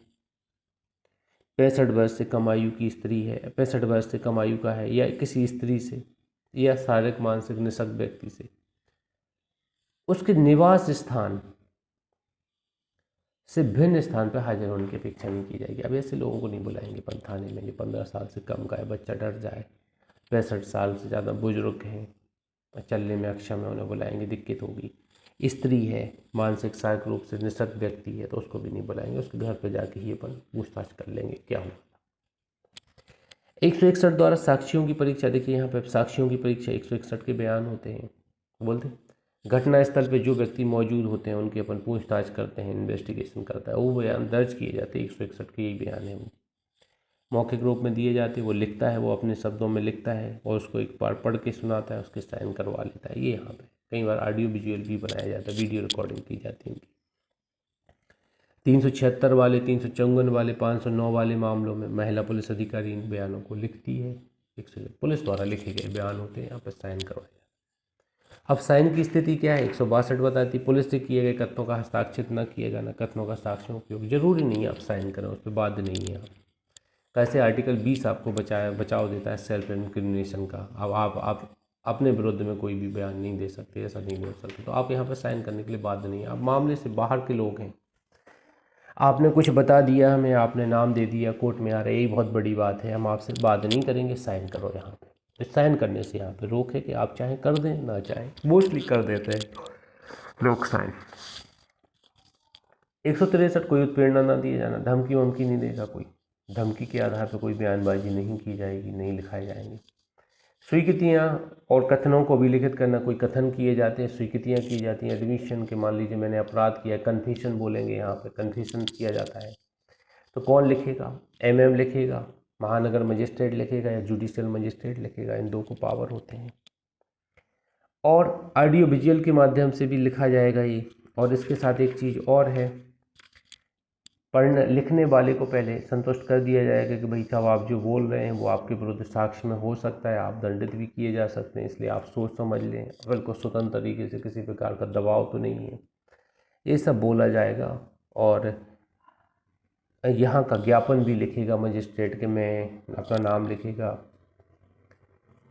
65 वर्ष से कम आयु की स्त्री है, 65 वर्ष से कम आयु का है, या किसी स्त्री से या शारीरिक मानसिक निःशक्त व्यक्ति से उसके निवास स्थान से भिन्न स्थान पर हाजिर होने की अपेक्षा नहीं की जाएगी। अब ऐसे लोगों को नहीं बुलाएंगे थाने में जो 15 साल से कम का है, बच्चा डर जाए, 65 साल से ज़्यादा बुजुर्ग हैं, चलने में अक्षम है, उन्हें बुलाएंगे दिक्कत होगी। स्त्री है, मानसिक शारीरिक रूप से निःशक्त व्यक्ति है, तो उसको भी नहीं बुलाएंगे, उसके घर पर जाके ही अपन पूछताछ कर लेंगे क्या हुआ। 161 द्वारा साक्षियों की परीक्षा। देखिए यहाँ पे साक्षियों की परीक्षा 161 के बयान होते हैं, बोलते हैं घटना स्थल पे जो व्यक्ति मौजूद होते हैं उनकी अपन पूछताछ करते हैं, इन्वेस्टिगेशन करता है, वो बयान दर्ज किए जाते हैं। 161 के यही बयान है, वो मौखिक रूप में दिए जाते हैं, वो लिखता है, वो अपने शब्दों में लिखता है और उसको एक बार पढ़ के सुनाता है, उसके साइन करवा लेता है। ये यहाँ पे कई बार ऑडियो विजुअल भी बनाया जाता है, वीडियो रिकॉर्डिंग की जाती है उनकी। 376 वाले, 354 वाले, 509 वाले मामलों में महिला पुलिस अधिकारी इन बयानों को लिखती है। पुलिस द्वारा लिखे गए बयान होते हैं, यहाँ पर साइन करवाए जाते हैं। अब साइन की स्थिति क्या है? 162 बताती है पुलिस से किए गए कथनों का हस्ताक्षरित न किया जाना, कथनों का साक्ष्यों उपयोग जरूरी नहीं है आप साइन करें, उस पर बाध्य नहीं है आप। कैसे आर्टिकल 20 आपको बचाव देता है सेल्फ इंक्रिमिनेशन का। अब आप अपने विरुद्ध में कोई भी बयान नहीं दे सकते, ऐसा नहीं बोल सकते, तो आप यहाँ पर साइन करने के लिए बाध्य नहीं है। आप मामले से बाहर के लोग हैं, आपने कुछ बता दिया हमें, आपने नाम दे दिया, कोर्ट में आ रहे, यही बहुत बड़ी बात है, हम आपसे बात नहीं करेंगे, साइन करो यहाँ पे। तो साइन करने से यहाँ पे रोक है कि आप चाहें कर दें ना चाहें, मोस्टली कर देते हैं लोग साइन। 163 कोई उत्प्रेरणा ना दिए जाना, धमकी वमकी नहीं देगा कोई, धमकी के आधार पर कोई बयानबाजी नहीं की जाएगी, नहीं लिखाए जाएंगे। स्वीकृतियाँ और कथनों को भी लिखित करना, कोई कथन किए जाते हैं, स्वीकृतियाँ की जाती हैं एडमिशन के। मान लीजिए मैंने अपराध किया, कन्फेशन बोलेंगे यहाँ पे, कन्फेशन किया जाता है, तो कौन लिखेगा? एमएम लिखेगा, महानगर मजिस्ट्रेट लिखेगा या जुडिशियल मजिस्ट्रेट लिखेगा, इन दो को पावर होते हैं। और ऑडियो विजुअल के माध्यम से भी लिखा जाएगा ये। और इसके साथ एक चीज़ और है, लिखने वाले को पहले संतुष्ट कर दिया जाएगा कि भाई साहब आप जो बोल रहे हैं वो आपके विरुद्ध साक्ष्य में हो सकता है, आप दंडित भी किए जा सकते हैं, इसलिए आप सोच समझ लें, बिल्कुल स्वतंत्र तरीके से, किसी प्रकार का दबाव तो नहीं है, ये सब बोला जाएगा। और यहाँ का ज्ञापन भी लिखेगा मजिस्ट्रेट के, मैं अपना नाम लिखेगा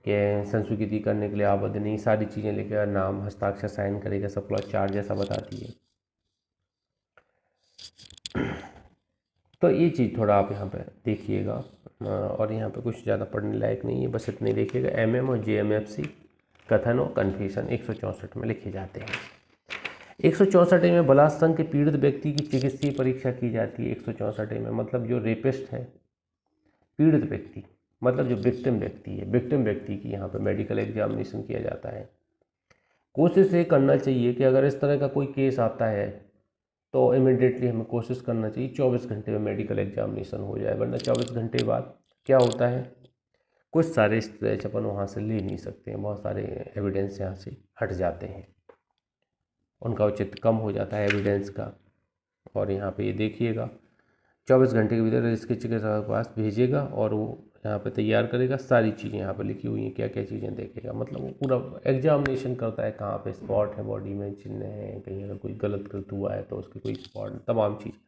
कि संस्वीकृति करने के लिए आबद्ध नहीं, सारी चीज़ें लिखेगा, नाम, हस्ताक्षर, साइन करेगा, सब क्लॉज चार्ज जैसा बताती है। तो ये चीज़ थोड़ा आप यहाँ पे देखिएगा, और यहाँ पे कुछ ज़्यादा पढ़ने लायक नहीं है, बस इतने देखिएगा। एमएम और जेएमएफसी कथन और कन्फेशन 164 में लिखे जाते हैं। 164 में बलात्संग के पीड़ित व्यक्ति की चिकित्सीय परीक्षा की जाती है। 164 में मतलब जो रेपिस्ट है, पीड़ित व्यक्ति मतलब जो विक्टिम व्यक्ति है, विक्टिम व्यक्ति की यहाँ पे मेडिकल एग्जामिनेशन किया जाता है। कोशिश ये करना चाहिए कि अगर इस तरह का कोई केस आता है तो इमिडिएटली हमें कोशिश करना चाहिए 24 घंटे में मेडिकल एग्जामिनेशन हो जाए, वरना 24 घंटे बाद क्या होता है, कुछ सारे स्ट्रेच अपन वहाँ से ले नहीं सकते हैं, बहुत सारे एविडेंस यहाँ से हट जाते हैं, उनका उचित कम हो जाता है एविडेंस का। और यहाँ पे ये देखिएगा 24 घंटे के भीतर इसके चिकित्सक के पास भेजेगा और वो यहाँ पे तैयार करेगा, सारी चीज़ें यहाँ पे लिखी हुई हैं, क्या क्या चीज़ें देखेगा, मतलब वो पूरा एग्जामिनेशन करता है, कहाँ पे स्पॉट है बॉडी में, चिन्ह है, कहीं अगर कोई गलत हुआ है तो उसके कोई स्पॉट, तमाम चीज़ें।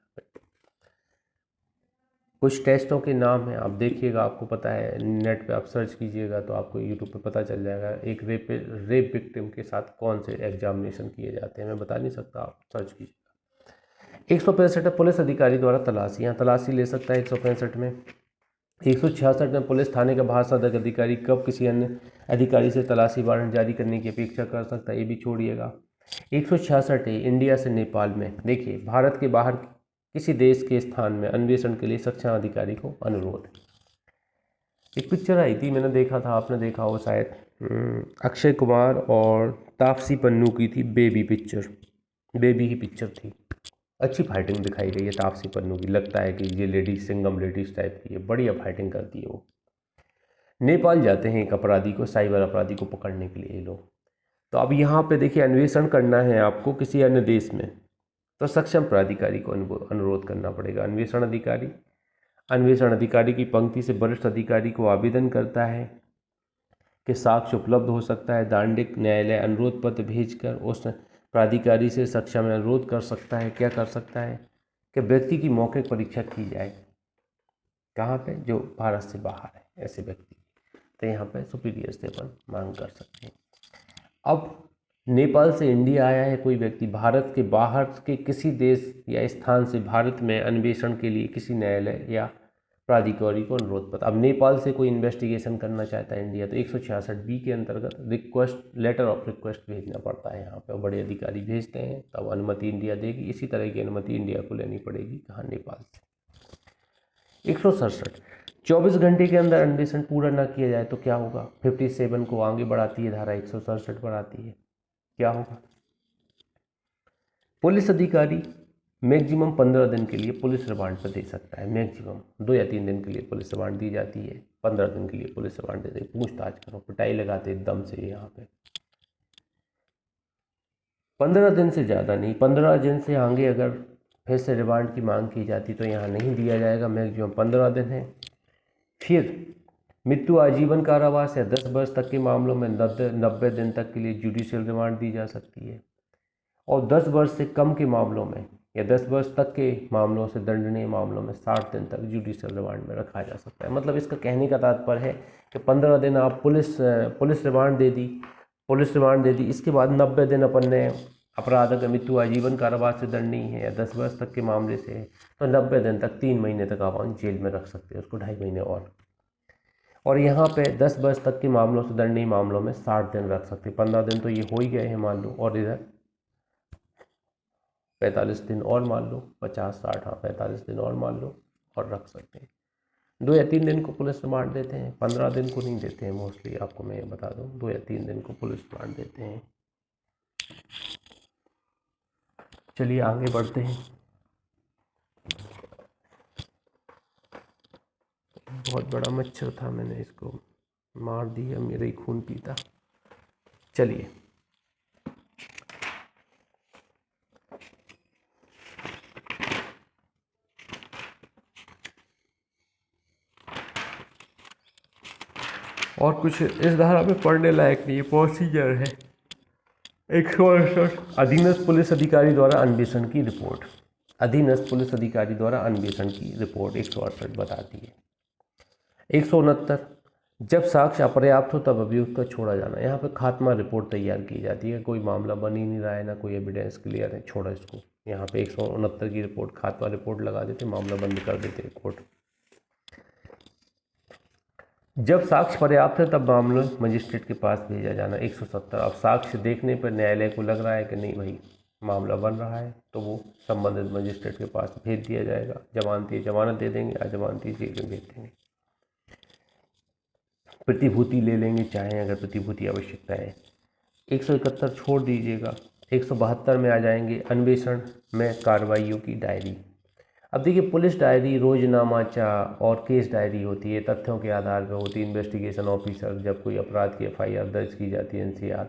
कुछ टेस्टों के नाम हैं, आप देखिएगा, आपको पता है, नेट पे आप सर्च कीजिएगा तो आपको यूट्यूब पे पता चल जाएगा एक रेप विक्टिम के साथ कौन से एग्जामिनेशन किए जाते हैं, मैं बता नहीं सकता, आप सर्च कीजिएगा। 165 पुलिस अधिकारी द्वारा तलाशी, यहाँ तलाशी ले सकता है 165 में। 166 में पुलिस थाने का भाषादक अधिकारी कब किसी अन्य अधिकारी से तलाशी वारंट जारी करने की अपेक्षा कर सकता है, ये भी छोड़िएगा। 166 है इंडिया से नेपाल में। देखिए, भारत के बाहर किसी देश के स्थान में अन्वेषण के लिए सक्षम अधिकारी को अनुरोध। एक पिक्चर आई थी, मैंने देखा था, आपने देखा हो शायद, अक्षय कुमार और तापसी पन्नू की थी, बेबी पिक्चर, बेबी ही पिक्चर थी। अच्छी फाइटिंग दिखाई गई है तापसी पन्नू की, लगता है कि ये लेडी सिंगम लेडीज टाइप की है, बढ़िया फाइटिंग करती है वो। नेपाल जाते हैं एक अपराधी को, साइबर अपराधी को पकड़ने के लिए ये लोग। तो अब यहाँ पे देखिए, अन्वेषण करना है आपको किसी अन्य देश में, तो सक्षम प्राधिकारी को अनुरोध करना पड़ेगा। अन्वेषण अधिकारी की पंक्ति से वरिष्ठ अधिकारी को आवेदन करता है कि साक्ष्य उपलब्ध हो सकता है। दांडिक न्यायालय अनुरोध पत्र भेजकर उस प्राधिकारी से सक्षम अनुरोध कर सकता है, क्या कर सकता है कि व्यक्ति की मौखिक परीक्षा की जाए। कहाँ पे? जो भारत से बाहर है ऐसे व्यक्ति, तो यहाँ पे सुपीरियर से अपन मांग कर सकते हैं। अब नेपाल से इंडिया आया है कोई व्यक्ति, भारत के बाहर के किसी देश या स्थान से भारत में अन्वेषण के लिए किसी न्यायालय या प्राधिकारी को अनुरोध पत्र। अब नेपाल से कोई इन्वेस्टिगेशन करना चाहता है इंडिया, तो 166B के अंतर्गत रिक्वेस्ट, लेटर ऑफ रिक्वेस्ट भेजना पड़ता है यहाँ पे, बड़े अधिकारी भेजते हैं, तब अनुमति इंडिया देगी। इसी तरह की अनुमति इंडिया को लेनी पड़ेगी, कहाँ? नेपाल से। 167, 24 घंटे के अंदर अन्वेषण पूरा ना किया जाए तो क्या होगा? 57 को आगे बढ़ाती है धारा, 167 बढ़ाती है, क्या होगा? पुलिस अधिकारी मैक्सिमम 15 दिन के लिए पुलिस रिमांड पर दे सकता है। मैक्सिमम 2 या 3 दिन के लिए पुलिस रिमांड दी जाती है, 15 दिन के लिए पुलिस रिमांड देते, पूछताछ करो, पिटाई लगाते दम से यहाँ पे। 15 दिन से ज़्यादा नहीं, 15 दिन से आगे अगर फिर से रिमांड की मांग की जाती तो यहाँ नहीं दिया जाएगा, मैक्सिमम 15 दिन है। फिर मृत्यु, आजीवन कारावास या 10 वर्ष तक के मामलों में 90 दिन तक के लिए जुडिशियल रिमांड दी जा सकती है, और 10 वर्ष से कम के मामलों में या 10 वर्ष तक के मामलों से दंडनीय मामलों में 60 दिन तक जुडिशियल रिमांड में रखा जा सकता है। मतलब इसका कहने का तात्पर्य है कि 15 दिन आप पुलिस रिमांड दे दी, इसके बाद 90 दिन अपन ने अपराध अगर मृत्यु, आजीवन कारावास से दंडनीय है या 10 वर्ष तक के मामले से है, तो 90 दिन तक, 3 महीने तक आप जेल में रख सकते हैं उसको, 2.5 महीने और यहाँ पे 10 वर्ष तक के मामलों से दंडनीय मामलों में 60 दिन रख सकते हैं। 15 दिन तो ये हो ही गए हैं मान लो, और इधर 45 दिन और मान लो, 50-60, हाँ 45 दिन और मान लो और रख सकते हैं। 2 या 3 दिन को पुलिस रिमांड देते हैं, 15 दिन को नहीं देते हैं मोस्टली, आपको मैं ये बता दूं, 2 या 3 दिन को पुलिस रिमांड देते हैं। चलिए आगे बढ़ते हैं। बहुत बड़ा मच्छर था, मैंने इसको मार दिया, मेरा ही खून पीता। चलिए और कुछ इस धारा में पढ़ने लायक नहीं है, प्रोसीजर है। 168, अधीनस्थ पुलिस अधिकारी द्वारा अन्वेषण की रिपोर्ट। अधीनस्थ पुलिस अधिकारी द्वारा अन्वेषण की रिपोर्ट 168 बताती है। 169, जब साक्ष्य अपर्याप्त हो तब अभियुक्त का छोड़ा जाना। यहाँ पे खात्मा रिपोर्ट तैयार की जाती है, कोई मामला बन ही नहीं रहा है, ना कोई एविडेंस क्लियर है, छोड़ो इसको। यहाँ पे 169 की रिपोर्ट, खात्मा रिपोर्ट लगा देते, मामला बंद कर देते कोर्ट। जब साक्ष्य पर्याप्त है तब मामला मजिस्ट्रेट के पास भेजा जाना। 170, अब साक्ष्य देखने पर न्यायालय को लग रहा है कि नहीं भाई मामला बन रहा है, तो वो संबंधित मजिस्ट्रेट के पास भेज दिया जाएगा। जमानती जमानत दे देंगे, अजमानती जेल में भेज देंगे। प्रतिभूति ले लेंगे चाहे, अगर प्रतिभूति आवश्यकता है। 171 छोड़ दीजिएगा। 172 में आ जाएंगे अन्वेषण में कार्रवाइयों की डायरी। अब देखिए, पुलिस डायरी रोजनामाचा और केस डायरी होती है, तथ्यों के आधार पर होती है। इन्वेस्टिगेशन ऑफिसर जब कोई अपराध की FIR दर्ज की जाती है, NCR,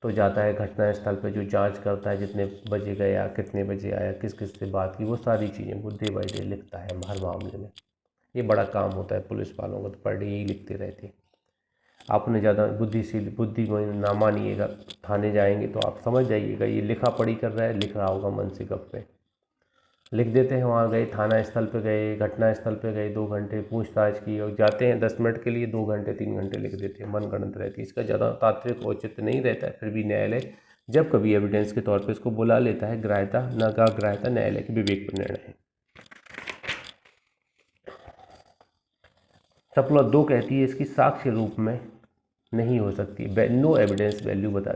तो जाता है घटनास्थल पर, जो जांच करता है, जितने बजे गया, कितने बजे आया, किस किस से बात की, वो सारी चीज़ें वो डे बाई डे लिखता है हर मामले में। ये बड़ा काम होता है पुलिस वालों का, तो पर डे यही लिखते रहते हैं। आपने ज़्यादा बुद्धि ना मानिएगा, थाने जाएंगे तो आप समझ जाइएगा ये लिखा पढ़ी कर रहा है, लिख रहा होगा मन से गप लिख देते हैं। वहाँ गए, थाना स्थल पे गए, घटना स्थल पे गए, 2 घंटे पूछताछ की, और जाते हैं 10 मिनट के लिए, 2 घंटे 3 घंटे लिख देते हैं, मनगढ़ंत रहती है। इसका ज़्यादा तात्विक औचित्य नहीं रहता है। फिर भी न्यायालय जब कभी एविडेंस के तौर पर इसको बुला लेता है, ग्राह्यता न का ग्राह्यता न्यायालय के विवेक पर निर्णय है। सब क्लॉज 2 कहती है इसकी साक्ष्य रूप में नहीं हो सकती, नो एविडेंस वैल्यू बताती